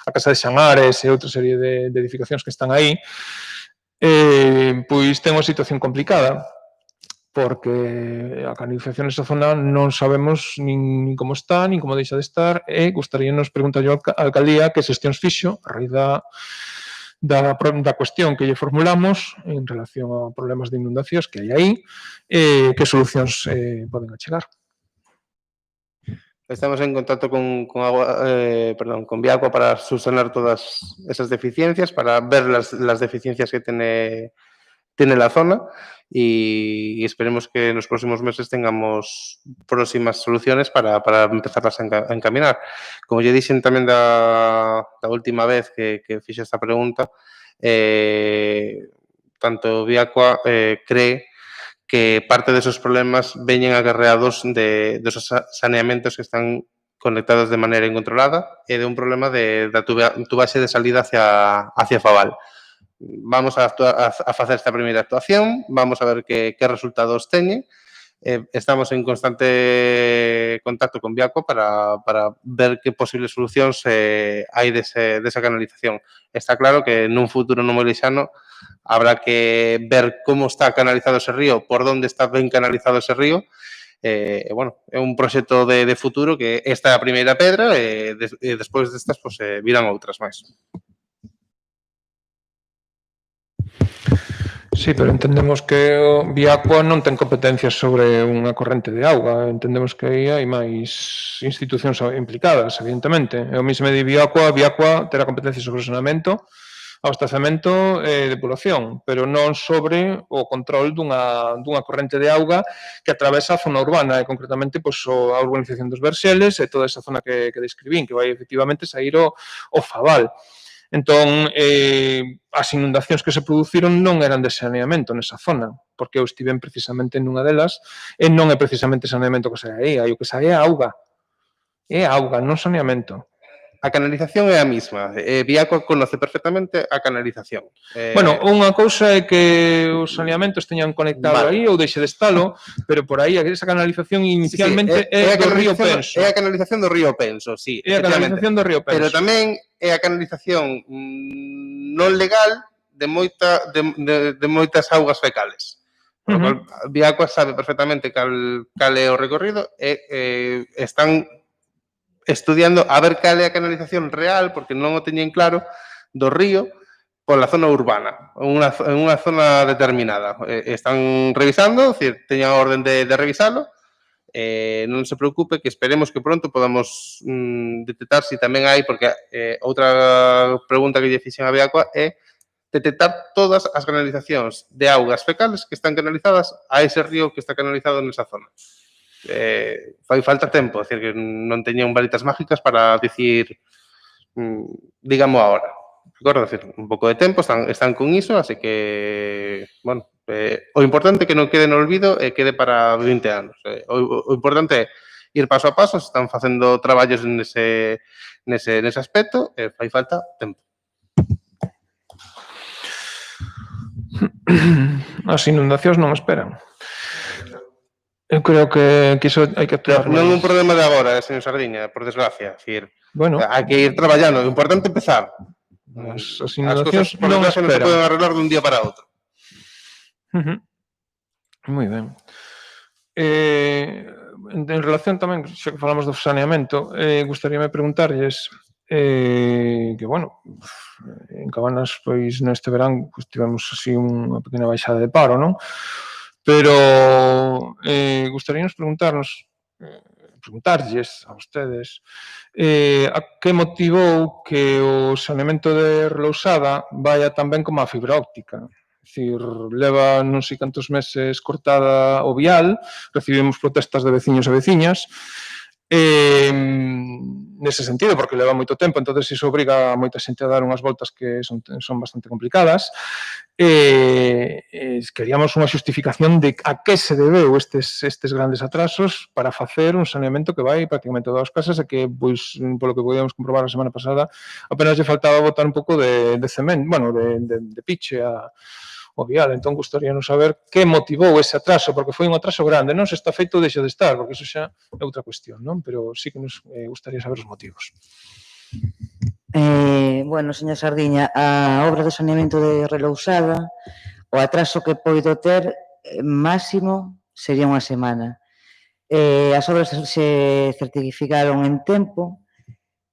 Casa de Xanares e outra serie de edificacións que están aí, pois ten unha situación complicada, porque a canalización nesa zona non sabemos nin como está, nin como deixa de estar, e gustaríanos preguntar a alcaldía que xestións fixo a raíz da cuestión que lle formulamos en relación a problemas de inundacións que hai aí, que solucións poden achegar. Estamos en contacto con Viacua para subsanar todas esas deficiencias, para ver las deficiencias que tiene la zona y esperemos que en los próximos meses tengamos próximas soluciones para empezarlas a encaminar. Como ya dicen también la última vez que fixe esta pregunta, tanto Viacua cree que parte de esos problemas veñen acarreados de esos saneamentos que están conectados de maneira incontrolada e de un problema da tubaxe de salida hacia Fabal. Vamos a facer esta primeira actuación, vamos a ver que resultados teñen. Estamos en constante contacto con Viacua para ver que posibles solucións hai desa canalización. Está claro que nun futuro non moi lexano habrá que ver como está canalizado ese río, por onde está ben canalizado ese río. Bueno, é un proxecto de futuro que esta é a primeira pedra e despois destas virán outras máis. Sí, pero entendemos que o Viacua non ten competencias sobre unha corrente de auga. Entendemos que aí hai máis institucións implicadas, evidentemente. É o mismo de Viacua terá competencias sobre o saneamento, abastecemento e depuración, pero non sobre o control dunha corrente de auga que atravesa a zona urbana e concretamente a urbanización dos Verxeles e toda esa zona que describín, que vai efectivamente sair o Fabal. Entón, as inundacións que se produciron non eran de saneamento nesa zona, porque eu estiven precisamente nunha delas e non é precisamente saneamento que sae aí, o que sae é auga. É auga, non saneamento. A canalización é a mesma. Viacua conoce perfectamente a canalización. Bueno, unha cousa é que os saneamentos teñan conectado aí ou deixe de estalo, pero por aí esa canalización inicialmente é do río Penso. É a canalización do río Penso, sí. É a canalización do río Penso. Pero tamén é a canalización non legal de moitas augas fecales. Por lo cual, Viacua sabe perfectamente cal é o recorrido e están estudiando a ver cal é a canalización real, porque non o teñen claro, do río pola zona urbana, en unha zona determinada. Están revisando, é dicir, teñen a orden de revisalo, non se preocupe, que esperemos que pronto podamos detectar se tamén hai, porque outra pregunta que lle fixen a Viacua é detectar todas as canalizacións de augas fecales que están canalizadas a ese río que está canalizado nesa zona. Fai falta tempo, é dicir, que non teñen varitas mágicas para dicir, digamos ahora. Recordo, é dicir, un pouco de tempo, están con iso, así que, bueno, o importante é que non quede no olvido e quede para 20 anos. O importante é ir paso a paso, se están facendo traballos nese aspecto, e fai falta tempo. As inundacións non esperan. Eu creo que iso hai que actuar. Non é un problema de agora, señor Sardiña, por desgracia. Bueno, hai que ir traballando. O importante é empezar. As inundacións non non esperan. se poden arreglar dun día para outro. Moi ben. En relación tamén, xa que falamos do saneamento, gustaríame preguntarlles que, bueno, en Cabanas, pois, neste verán, pois, tivemos así unha pequena baixada de paro, non? Pero gustaríanos preguntarlles a vostedes a que motivou que o saneamento de Relousada vaya tan ben como a fibra óptica. É dicir, leva non sei cantos meses cortada o vial, recibimos protestas de veciños e veciñas, nese sentido, porque leva moito tempo, entonces iso obriga a moita xente a dar unhas voltas que son bastante complicadas. Queríamos unha xustificación de a que se debeu estes grandes atrasos para facer un saneamento que vai prácticamente a todas as casas e que, pois, polo que podíamos comprobar a semana pasada, apenas lle faltaba botar un pouco de cemento, bueno, de piche o vial. Entón, gustaríanos saber que motivou ese atraso, porque foi un atraso grande. Non se está feito, deixa de estar, porque iso xa é outra cuestión, non? Pero sí que nos gustaría saber os motivos. Bueno, señor Sardiña, a obra de saneamento de Relousada, o atraso que poido ter máximo sería unha semana. As obras se certificaron en tempo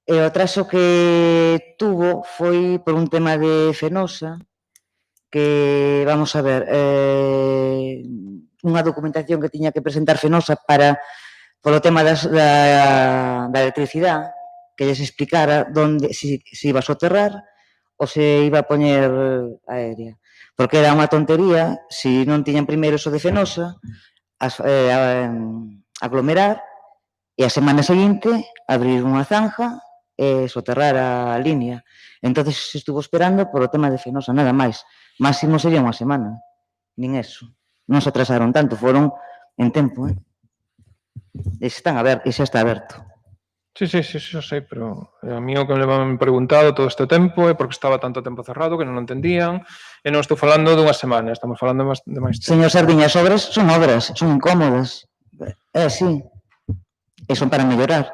e o atraso que tuvo foi por un tema de Fenosa que, vamos a ver, unha documentación que tiña que presentar Fenosa polo tema da electricidade, que lles explicara se iba a soterrar ou se iba a poñer aérea. Porque era unha tontería, se non tiñan primeiro eso de Fenosa, aglomerar e a semana seguinte abrir unha zanja e soterrar a línea. Entonces se estuvo esperando por o tema de Fenosa, nada máis. Máximo sería unha semana, nin eso. Non se atrasaron tanto, foron en tempo, E xa está aberto. Sí, xa sei, pero a mí o que me levan preguntado todo este tempo é porque estaba tanto tempo cerrado que non o entendían e non estou falando dunha semana, estamos falando de máis tempo. Señor Sardiña, as obras, son incómodas. É así. E son para mellorar.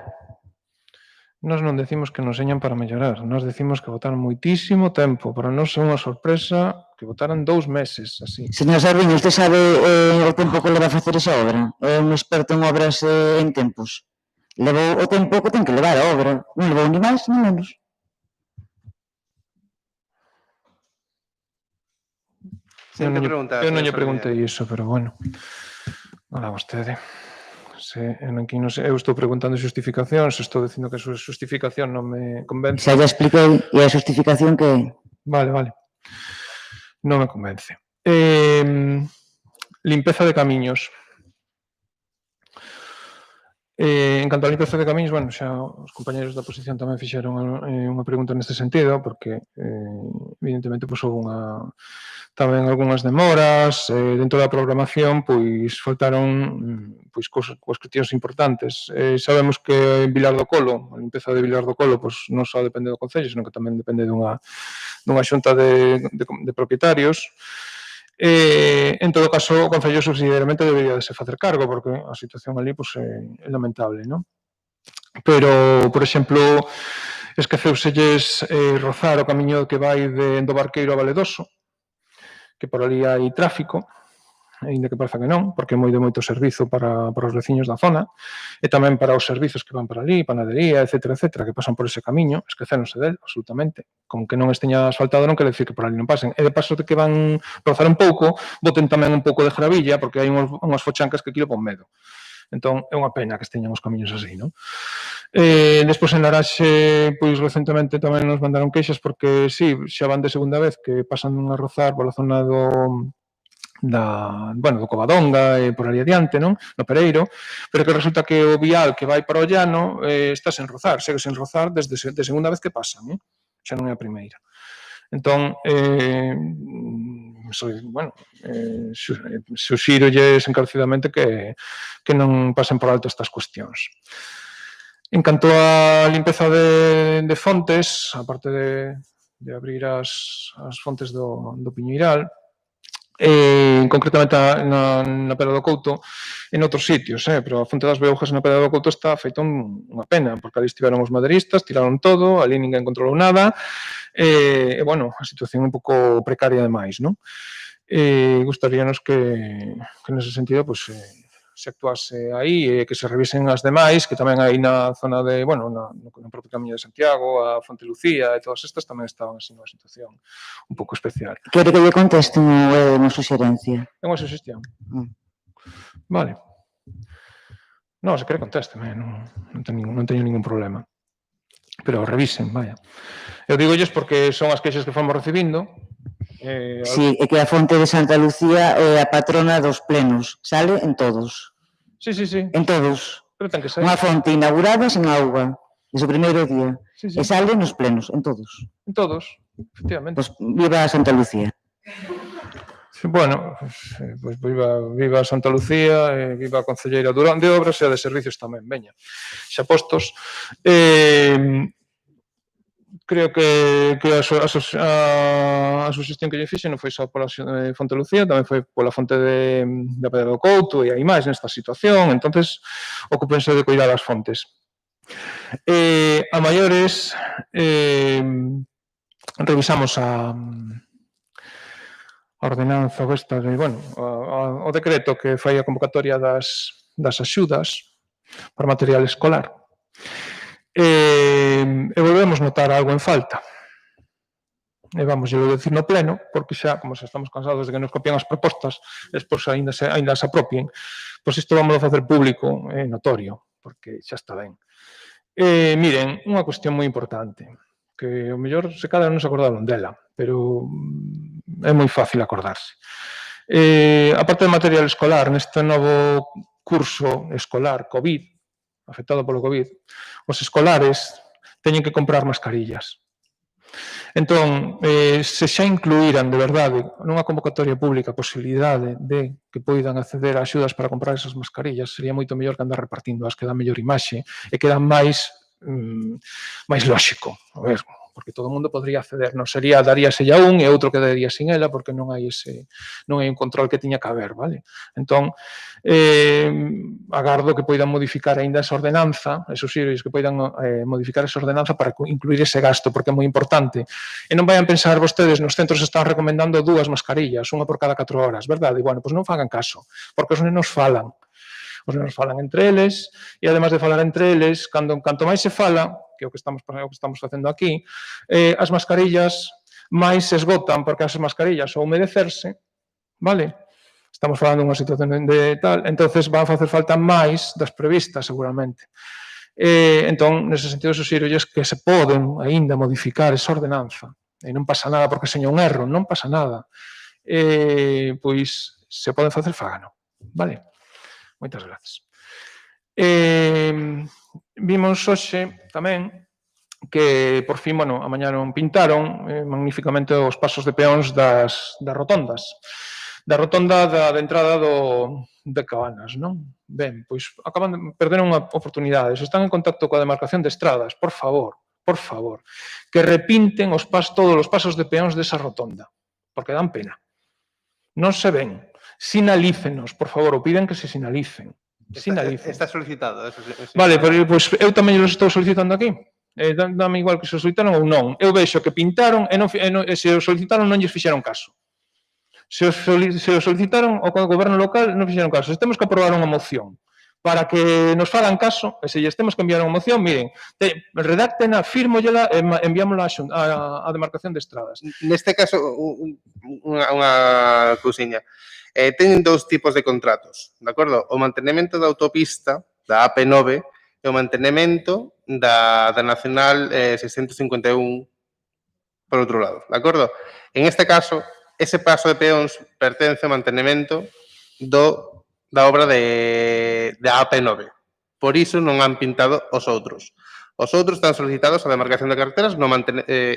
Nós non decimos que nos señan para mellorar, nós decimos que votaron moitísimo tempo, para non ser unha sorpresa que votaran 2 meses, así. Señor Sardiña, usted sabe o tempo que leva a facer esa obra? É un experto en obras en tempos. Levou o tempo que ten que levar a obra. Non levou ni máis ni menos. Eu non lle preguntei iso, pero bueno. Ola, vostede. Eu estou preguntando xustificacións, estou dicindo que a súa xustificación non me convence. Xa lle expliquei, e a xustificación que... Vale. Non me convence. Limpeza de camiños. En canto a limpeza de camiños, bueno, xa os compañeros da oposición tamén fixeron unha pregunta neste sentido, porque evidentemente houve tamén algunhas demoras, dentro da programación pois faltaron pois coas cuestións importantes. Sabemos que en Vilar do Colo, a limpeza de Vilar do Colo, pois non só depende do Concello, senón que tamén depende dunha xunta de propietarios. En todo caso, o Concello subsidiariamente debería de se facer cargo, porque a situación ali é lamentable, non? Pero, por exemplo, esqueceuselles rozar o camiño que vai do Barqueiro a Valedoso, que por ali hai tráfico, aínda que parece que non, porque é moi de moito servizo para os veciños da zona, e tamén para os servizos que van para ali, panadería, etcétera, que pasan por ese camiño, esquecéronse del, absolutamente. Con que non esteña asfaltado non quere decir que por ali non pasen. E de paso de que van rozar un pouco, boten tamén un pouco de gravilla, porque hai unhas fochancas que aquí pon medo. Entón, é unha pena que esteñan os camiños así, non? Despois en Laraxe, pois recentemente tamén nos mandaron queixas porque, sí, xa van de segunda vez que pasan a rozar pola zona do Covadonga e por ali adiante, non? No Pereiro, pero que resulta que o vial que vai para o llano está sen rozar, segue sen rozar desde de segunda vez que pasan, xa non é a primeira. Entón, suxírolles encarecidamente que non pasen por alto estas cuestións. En canto á limpeza de fontes, aparte de abrir as fontes do Piñeiral, concretamente na Pedra do Couto, en outros sitios, pero a fonte das Beujas na Pedra do Couto está feita unha pena, porque ali estiveron os maderistas, tiraron todo, ali ninguén controlou nada, e, bueno, a situación é un pouco precaria demais, non? Gustaríanos que nese sentido, pois, se actuase aí e que se revisen as demais, que tamén hai na zona de, bueno, no propio Camiño de Santiago, a Fonte Lucía e todas estas tamén estaban así nunha situación un pouco especial. Quere que lle contesten ou é unha suxerencia? É unha suxestión. Vale. Non, se quere contésteme, non teño ningún problema. Pero revisen, vaya. Eu digolles porque son as queixas que fomos recibindo. Sí, é que a Fonte de Santa Lucía é a patrona dos plenos. Sale en todos. Sí. En todos. Pero ten que ser. Unha fonte inaugurada sen auga. Desde o primeiro día. E sale nos plenos, en todos. En todos, efectivamente. Pois viva Santa Lucía. Bueno, pois viva Santa Lucía, viva a Concelleira Durán de Obras e a de Servicios tamén, veña. Xa postos. Creo que a suxestión que lle fixe non foi só pola Fonte Lucía, tamén foi pola fonte da Pedra do Couto e hai máis nesta situación, entonces ocúpense de cuidar as fontes. A maiores, revisamos a ordenanza o decreto que fai a convocatoria das axudas para material escolar. E volvemos notar algo en falta. E vamos a decir no pleno, porque xa, como xa estamos cansados de que nos copian as propostas, despois ainda se apropien, pois isto vamos a facer público e notorio, porque xa está ben. Miren, unha cuestión moi importante, que o mellor se cada non se acordaron dela, pero é moi fácil acordarse. A parte do material escolar, neste novo curso escolar COVID, afectado polo COVID, os escolares teñen que comprar mascarillas. Entón, se xa incluíran de verdade nunha convocatoria pública a posibilidade de que poidan acceder a axudas para comprar esas mascarillas, sería moito mellor que andar repartindo as que dan mellor imaxe e que dan máis lóxico. A ver, porque todo o mundo podría acceder, non sería daríaselle a un e outro quedaría sin ela porque non hai un control que tiña que haber, vale? Entón, agardo que poidan modificar aínda esa ordenanza, esos sirios que poidan modificar esa ordenanza para incluir ese gasto, porque é moi importante. E non vayan pensar vostedes, nos centros están recomendando 2 mascarillas, unha por cada 4 horas, verdade? E, bueno, pois non fagan caso, porque os nenos falan. Os nenos falan entre eles, e ademais de falar entre eles, canto máis se fala, que é o que estamos facendo aquí, as mascarillas máis se esgotan, porque as mascarillas ao humedecerse, vale? Estamos falando dunha situación de tal, entonces van a facer falta máis das previstas, seguramente. Entón, nese sentido, susirolles que se poden aínda modificar esa ordenanza, e non pasa nada porque seña un erro, non pasa nada. Pois, se poden facer, fágano, vale? Moitas grazas. Vimos hoxe tamén que, por fin, amañaron, pintaron magníficamente os pasos de peóns das rotondas. Da rotonda da entrada de Cabanas, non? Ben, pois acaban de perder unha oportunidade. Se están en contacto coa demarcación de estradas, por favor, que repinten todos os pasos de peóns desa rotonda, porque dan pena. Non se ven. Sinalícenos, por favor, ou piden que se sinalicen. Está solicitado. Vale, pois eu tamén os estou solicitando aquí. Dame igual que se solicitaron ou non. Eu vexo que pintaron e se os solicitaron non lles fixeron caso. Se os solicitaron ao goberno local non fixeron caso. Se temos que aprobar unha moción para que nos fagan caso, e se lles temos que enviar unha moción, miren, redáctena, fírmollela e enviámola á demarcación de estradas. Neste caso, unha cousiña. Teñen 2 tipos de contratos, de acordo? O mantenimento da autopista, da AP9, e o mantenimento da Nacional 651, por outro lado, de acordo? En este caso, ese paso de peóns pertence ao mantenimento da obra da AP9. Por iso non han pintado os outros. Os outros están solicitados a demarcación de carreteras,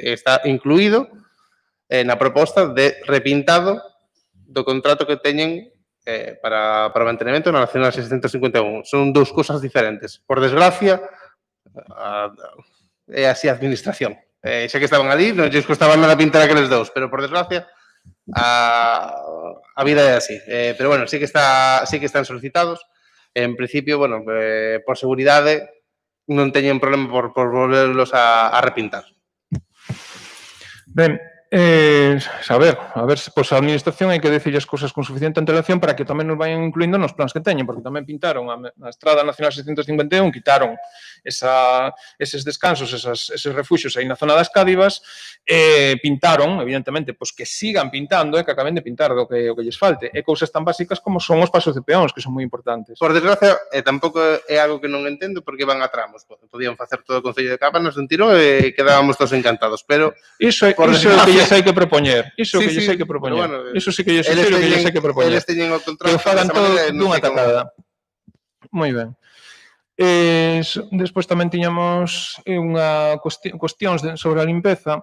está incluído na proposta de repintado do contrato que teñen para mantenimento na Nacional 651. Son 2 cousas diferentes. Por desgracia, é así a administración. Xa que estaban ali, non lles costaba nada pintar aqueles 2, pero por desgracia, a vida é así. Pero, bueno, sí que están solicitados. En principio, por seguridade, non teñen problema por volverlos a repintar. Ben, a ver, pois a administración hai que decir as cousas con suficiente antelación para que tamén nos vayan incluindo nos plans que teñen, porque tamén pintaron a Estrada Nacional 651, quitaron eses descansos, eses refuxios aí na zona das Cádivas, pintaron, evidentemente, pois que sigan pintando e que acaben de pintar o que lles falte. E cousas tan básicas como son os pasos de peóns, que son moi importantes. Por desgracia, tampouco é algo que non entendo porque van a tramos. Podían facer todo o Concello de Cabanas de un tirón e quedábamos todos encantados, pero... Iso é o que lles hai que propoñer. Iso que lles hai que propoñer. Iso sí que lles hai que propoñer. Eles teñen o contrato. Que o fagan todo dunha tacada. Moi ben. Despois tamén tiñamos cuestións sobre a limpeza,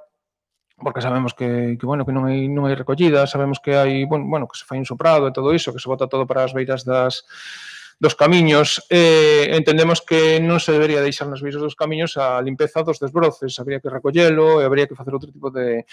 porque sabemos que non hai recollida, sabemos que hai, que se fai un soprado e todo iso, que se bota todo para as beiras dos camiños. Entendemos que non se debería deixar nas beiras dos camiños a limpeza dos desbroces, habría que recollelo e habría que facer outro tipo de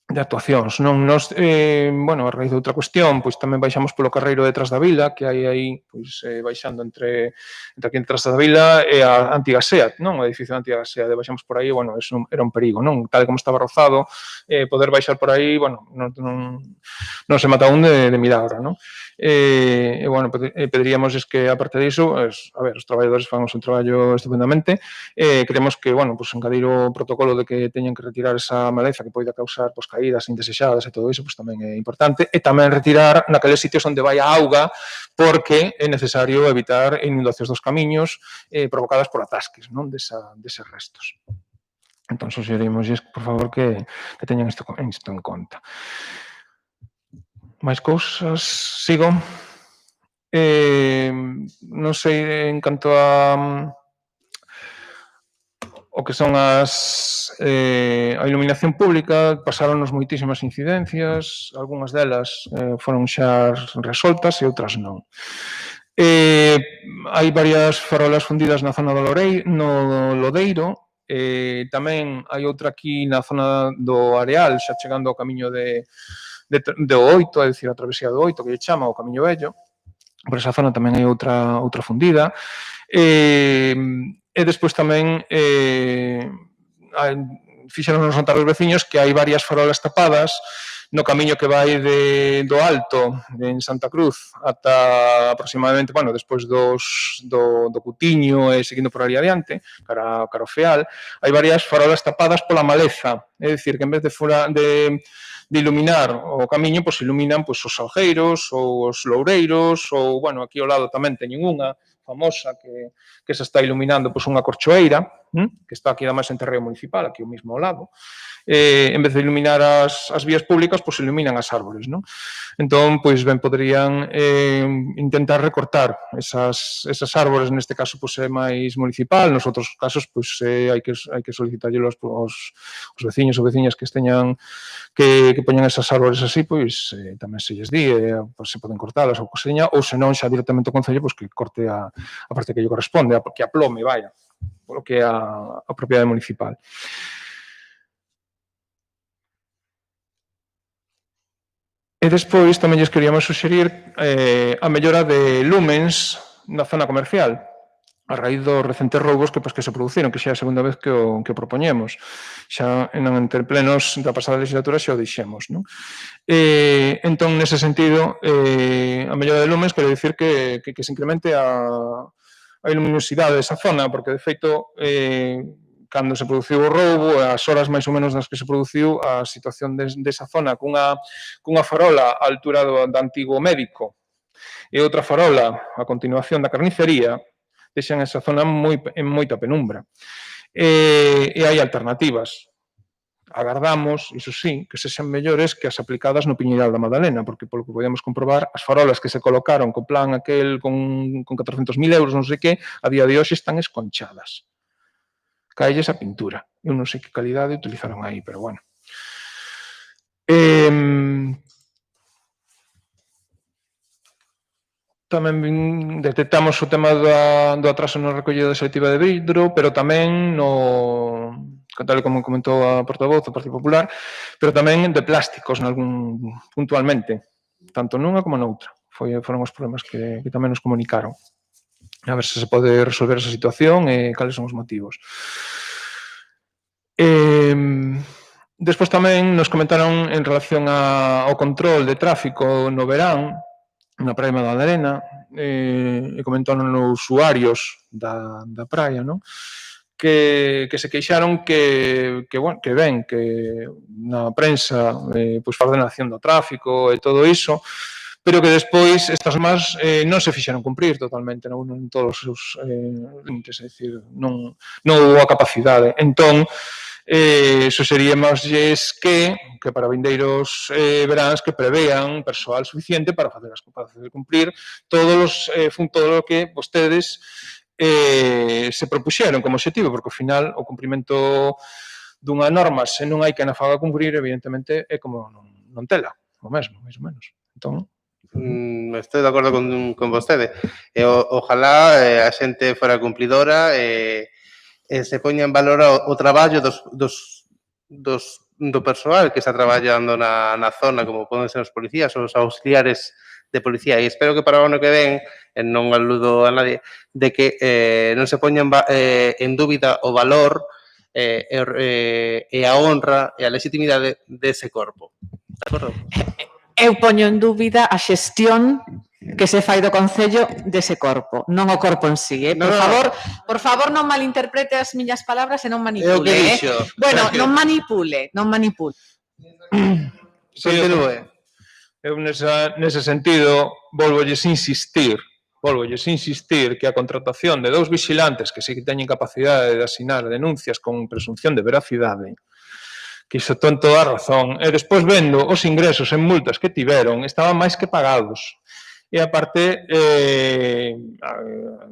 actuacións, non? Nos, bueno, a raíz de outra cuestión, pois tamén baixamos polo carreiro detrás da vila, que hai aí, pois, baixando entre aquí detrás da vila e a antiga SEAT, non? O edificio da antiga SEAT, baixamos por aí, bueno, eso era un perigo, non? Tal como estaba rozado, poder baixar por aí, bueno, non se mata un de milagro, non? E, bueno, pediríamos que, aparte disso, a ver, os traballadores fan o seu traballo estupendamente, creemos que, bueno, pues engadir o protocolo de que teñen que retirar esa maleza que poida causar pues, caídas indesexadas e todo iso, pues tamén é importante, e tamén retirar naqueles sitios onde vai a auga, porque é necesario evitar inundacións dos camiños provocadas por atasques, non? Deses restos. Entón, suxerimos, por favor, que teñan isto en conta. Máis cousas, sigo. Non sei, en canto a o que son a iluminación pública, pasáronos moitísimas incidencias, algunhas delas foron xa resoltas e outras non. Hai varias farolas fundidas na zona do Lodeiro, tamén hai outra aquí na zona do Areal, xa chegando ao camiño do Oito, é dicir, a travesía do Oito, que lle chama o Camiño Vello. Por esa zona tamén hai outra fundida. E despois tamén fixeron notar os veciños que hai varias farolas tapadas no camiño que vai do Alto, en Santa Cruz, ata aproximadamente, bueno, despois do Cutiño e seguindo por ali adiante, cara ao Feal, hai varias farolas tapadas pola maleza. É dicir, que en vez de iluminar o camiño, pois iluminan os salgueiros ou os loureiros, ou, bueno, aquí ao lado tamén teñen unha famosa que se está iluminando unha corchoeira, que está aquí además en terreo municipal, aquí o mismo ao lado. En vez de iluminar as vías públicas, pois iluminan as árbores, non? Entón, pois ben, poderían intentar recortar esas árbores, neste caso, pois é máis municipal, nos outros casos, pois hai que solicitarlle aos veciños ou veciñas que esteñan que poñan esas árbores así, pois tamén se lles di, se poden cortalas ou coseña, ou senón xa directamente o Concello, pois que corte a parte que lle corresponde, que aplome, vaya, polo que é a propiedade municipal. E despois tamén lles queríamos suxerir a mellora de lumens na zona comercial, a raíz dos recentes roubos que se produciron, que xa é a segunda vez que o propoñemos. Xa entre plenos da pasada legislatura xa o dixemos, non? Entón, nese sentido, a mellora de lumens quere dicir que se incremente a luminosidade desa zona, porque, de feito, cando se produciu o roubo, as horas máis ou menos nas que se produciu, a situación desa zona cunha farola á altura do antigo médico e outra farola a continuación da carnicería, deixan esa zona en moita penumbra. E hai alternativas. Agardamos, iso sí, que sexan mellores que as aplicadas no Piñeiral da Madalena, porque polo que podemos comprobar, as farolas que se colocaron co plan aquel con 400.000 euros, non sei que, a día de hoxe están esconchadas. Caelles a pintura. Eu non sei que calidade utilizaron aí, pero bueno. Tamén detectamos o tema do atraso na recollida selectiva de vidro, pero tamén tal como comentou a portavoz do Partido Popular, pero tamén de plásticos puntualmente, tanto nunha como noutra. Foron os problemas que tamén nos comunicaron. A ver se pode resolver esa situación e cales son os motivos. Despois tamén nos comentaron en relación ao control de tráfico no verán, na Praia da Madalena, e comentaron os usuarios da praia, non? Que se queixaron que na prensa fa ordenación do tráfico e todo iso, pero que despois estas normas non se fixeron cumprir totalmente en todos os seus límites, é dicir, non houve a capacidade. Entón, suxeríamosles que para vindeiros veráns que prevean persoal suficiente para facer cumprir todo o que vostedes se propuxeron como obxectivo, porque ao final o cumprimento dunha norma, se non hai que na faga cumprir, evidentemente é como non tela, o mesmo, máis ou menos. Entón, Estou de acordo con vostede. Ojalá a xente fora cumplidora e se poña en valor o traballo dos do persoal que está traballando na zona, como poden ser os policías ou os auxiliares de policía, e espero que para o ano que ven, e non aludo a nadie, de que non se poñan en dúbida o valor e a honra e a legitimidade dese corpo. De acordo? Eu poño en dúbida a xestión que se fai do Concello dese corpo, non o corpo en sí. Por favor, non malinterprete as miñas palabras e non É o que manipule. dixo. Bueno, non manipule. Continúe. Eu nese sentido volvolles insistir que a contratación de 2 vixilantes que sí que teñen capacidade de asinar denuncias con presunción de veracidade, que iso ten toda a razón, e despois vendo os ingresos en multas que tiveron, estaban máis que pagados. E aparte,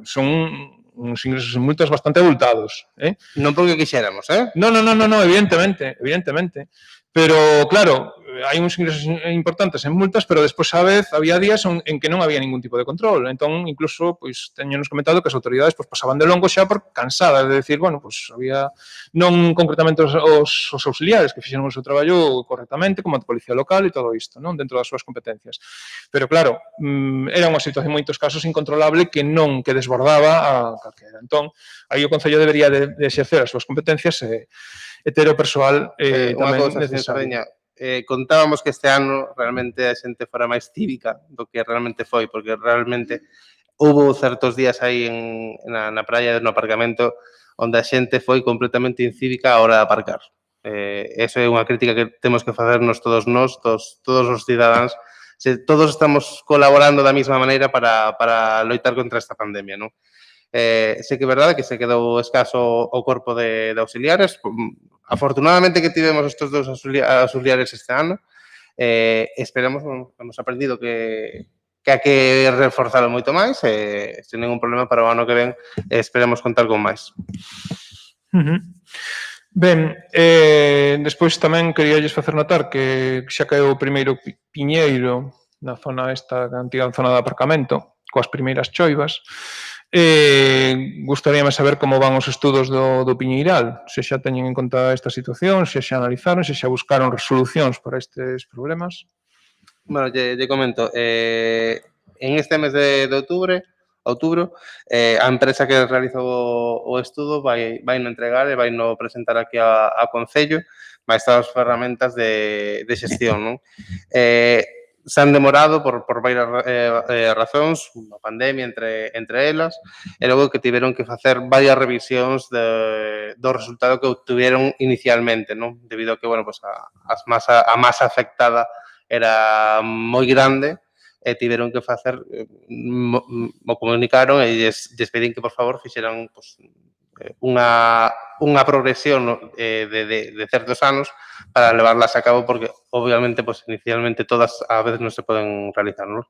son uns ingresos en multas bastante abultados. Non porque quixéramos, No, evidentemente. Pero, claro, hai uns ingresos importantes en multas, pero despois, a vez, había días en que non había ningún tipo de control. Entón, incluso, pois, teñonos comentado que as autoridades pasaban de longo xa por cansadas de decir, bueno, pois, había, non concretamente os auxiliares que fixeron o seu traballo correctamente, como a policía local e todo isto, non, dentro das súas competencias. Pero, claro, era unha situación en moitos casos incontrolable que desbordaba a calquera. Entón, aí o Concello debería de exercer as súas competencias e ter o persoal tamén necesario. Contábamos que este ano realmente a xente fora máis cívica do que realmente foi, porque realmente houve certos días aí na praia, no aparcamento, onde a xente foi completamente incívica a hora de aparcar. Eso é unha crítica que temos que facernos todos os cidadáns, se todos estamos colaborando da mesma maneira para loitar contra esta pandemia, non? Sei que é verdade que se quedou escaso o corpo de auxiliares. Afortunadamente que tivemos estes 2 auxiliares este ano. Esperamos, hemos aprendido que hai que reforzalo moito máis e sen ningún problema para o ano que ven esperamos contar con máis. Ben, despois tamén queríalles facer notar que xa caeu o primeiro piñeiro na zona esta, na antiga zona de aparcamento, coas primeiras choivas. Gustaríame saber como van os estudos do Piñeiral, se xa teñen en conta esta situación, se xa analizaron, se xa buscaron resolucións para estes problemas. Bueno, lle comento, en este mes de outubro, a empresa que realizou o estudo vai no entregar e vai no presentar aquí a Concello, máis todas as ferramentas de xestión, non? Se han demorado por varias razóns, a pandemia entre elas, e logo que tiveron que facer varias revisións do resultado que obtiveron inicialmente, non? Debido a que, bueno, pues a masa afectada era moi grande e tiveron que facer, mo comunicaron e lles pedín que, por favor, fixeran unha progresión de certos anos para levarlas a cabo, porque, obviamente, inicialmente todas a veces non se poden realizar, non?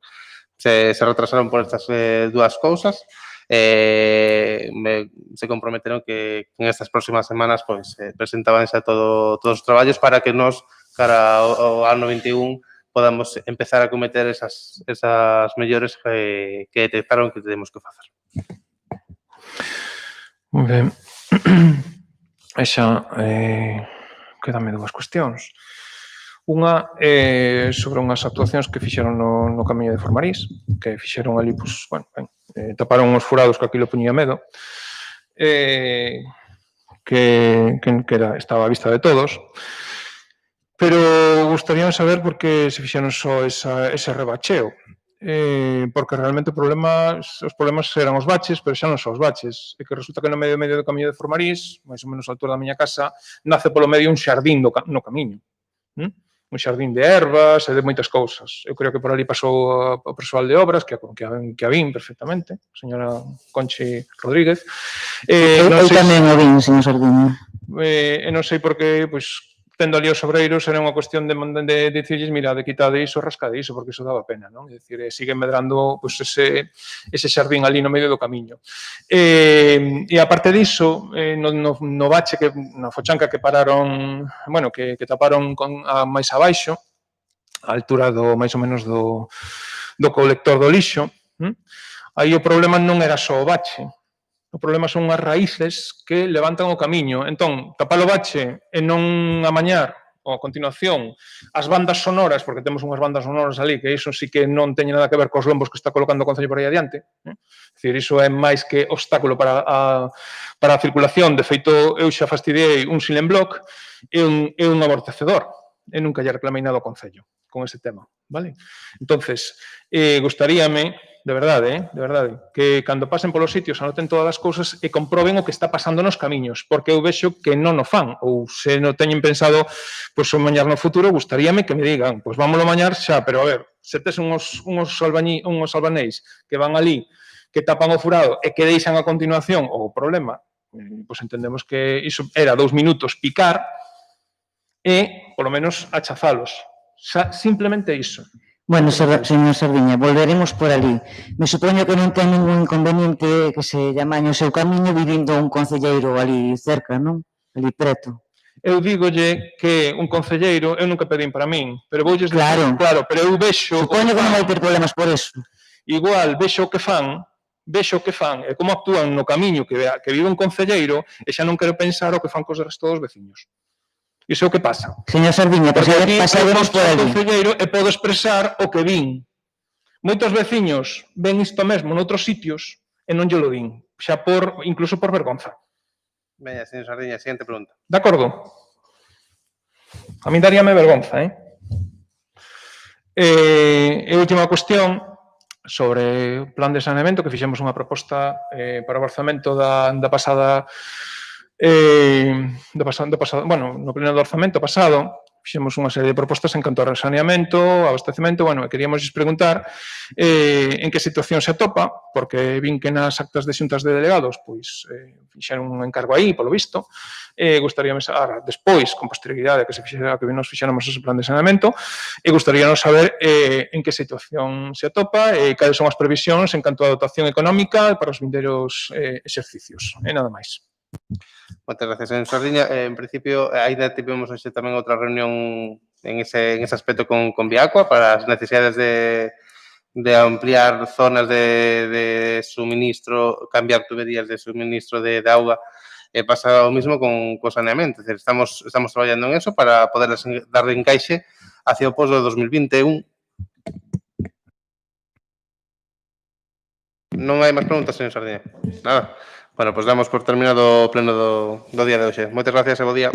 Se retrasaron por estas 2 cousas, se comprometeron que en estas próximas semanas presentaban xa todos os traballos para que nos, cara ao ano 21, podamos empezar a cometer esas mellores que detectaron que temos que facer. Moi ben. E xa, quedanme 2 cuestións. Unha sobre unhas actuacións que fixeron no Camiño de Formarís, que fixeron ali, taparon os furados que aquilo poñía medo, que estaba a vista de todos, pero gustarían saber por que se fixeron só ese rebacheo. Porque realmente os problemas eran os baches, pero xa non son os baches. É que resulta que no medio do Camiño de Formarís, máis ou menos a altura da miña casa, nace polo medio un xardín no camiño. Un xardín de ervas e de moitas cousas. Eu creo que por ali pasou o persoal de obras, que a vin perfectamente, a señora Conchi Rodríguez. Eu tamén o vin, señor Sardiño. E non sei por que, tendo ali os obreiros, era unha cuestión de dicirlles, mira, de quitade iso, rascade iso, porque iso daba pena, non? É dicir, siguen medrando ese xardín ali no medio do camiño. E aparte diso, no bache, na fochanca que pararon, bueno, que taparon máis abaixo, a altura máis ou menos do colector do lixo, aí o problema non era só o bache. O problema son as raíces que levantan o camiño. Entón, tapar o bache e non amañar a continuación, as bandas sonoras, porque temos unhas bandas sonoras ali, que iso sí que non teñe nada que ver cos lombos que está colocando o Concello por aí adiante. É dicir, iso é máis que obstáculo para a circulación. De feito, eu xa fastidiei un silembloc e un amortecedor. E nunca lle reclamei nada ao Concello con ese tema, vale? Entonces, gustaríame, de verdade, que cando pasen polos sitios anoten todas as cousas e comproben o que está pasando nos camiños, porque eu vexo que non o fan, ou se non teñen pensado pois, o mañar no futuro, gustaríame que me digan, pois vámoslo mañar xa, pero a ver, se tes uns albanéis que van ali, que tapan o furado e que deixan a continuación o problema, pois entendemos que iso era 2 minutos picar e, polo menos, achazalos. Simplemente iso. Bueno, señor Sardiña, volveremos por ali. Me supoño que non ten ningún inconveniente que se llamañe o seu camiño vivindo un concelleiro ali cerca, non? Ali preto. Eu dígolle que un concelleiro, eu nunca pedín para min, pero voulles Claro. claro, pero eu vexo... Supoño que non vai ter problemas por eso. Igual, vexo o que fan, e como actúan no camiño que vive un concelleiro, e xa non quero pensar o que fan cos restos dos veciños. Iso é o que pasa. Señor Sardiña, Porque aquí pasaremos por eu ali. concelleiro e podo expresar o que vin. Moitos veciños ven isto mesmo noutros sitios e non lle lo din, xa incluso por vergonza. Veña, señor Sardiña, siguiente pregunta. De acordo? A min daríame vergonza, E última cuestión sobre o plan de saneamento, que fixemos unha proposta para o orzamento da pasada no pleno do orzamento pasado, fixemos unha serie de propostas en canto ao saneamento, abastecemento, e queríamos preguntar en que situación se atopa, porque vin que nas actas de xuntas de delegados, pois, fixeron un encargo aí, polo visto, gustaríamos saber, despois, con posterioridade, que nos fixéramos ese plan de saneamento, e gustaríamos saber en que situación se atopa e cales son as previsións en canto á dotación económica para os vindeiros exercicios. E nada máis. Moitas gracias, señor Sardiña. En principio, ainda tivemos hoxe tamén outra reunión en ese aspecto con Viacua para as necesidades de ampliar zonas de suministro, cambiar tuberías de suministro de auga. Pasa o mismo con saneamento. Es decir, estamos traballando en eso para poder darle encaixe hacia o pos do 2021. Non hai máis preguntas, señor Sardiña. Nada. Bueno, pues damos por terminado o pleno do día de hoxe. Moitas gracias e bo día.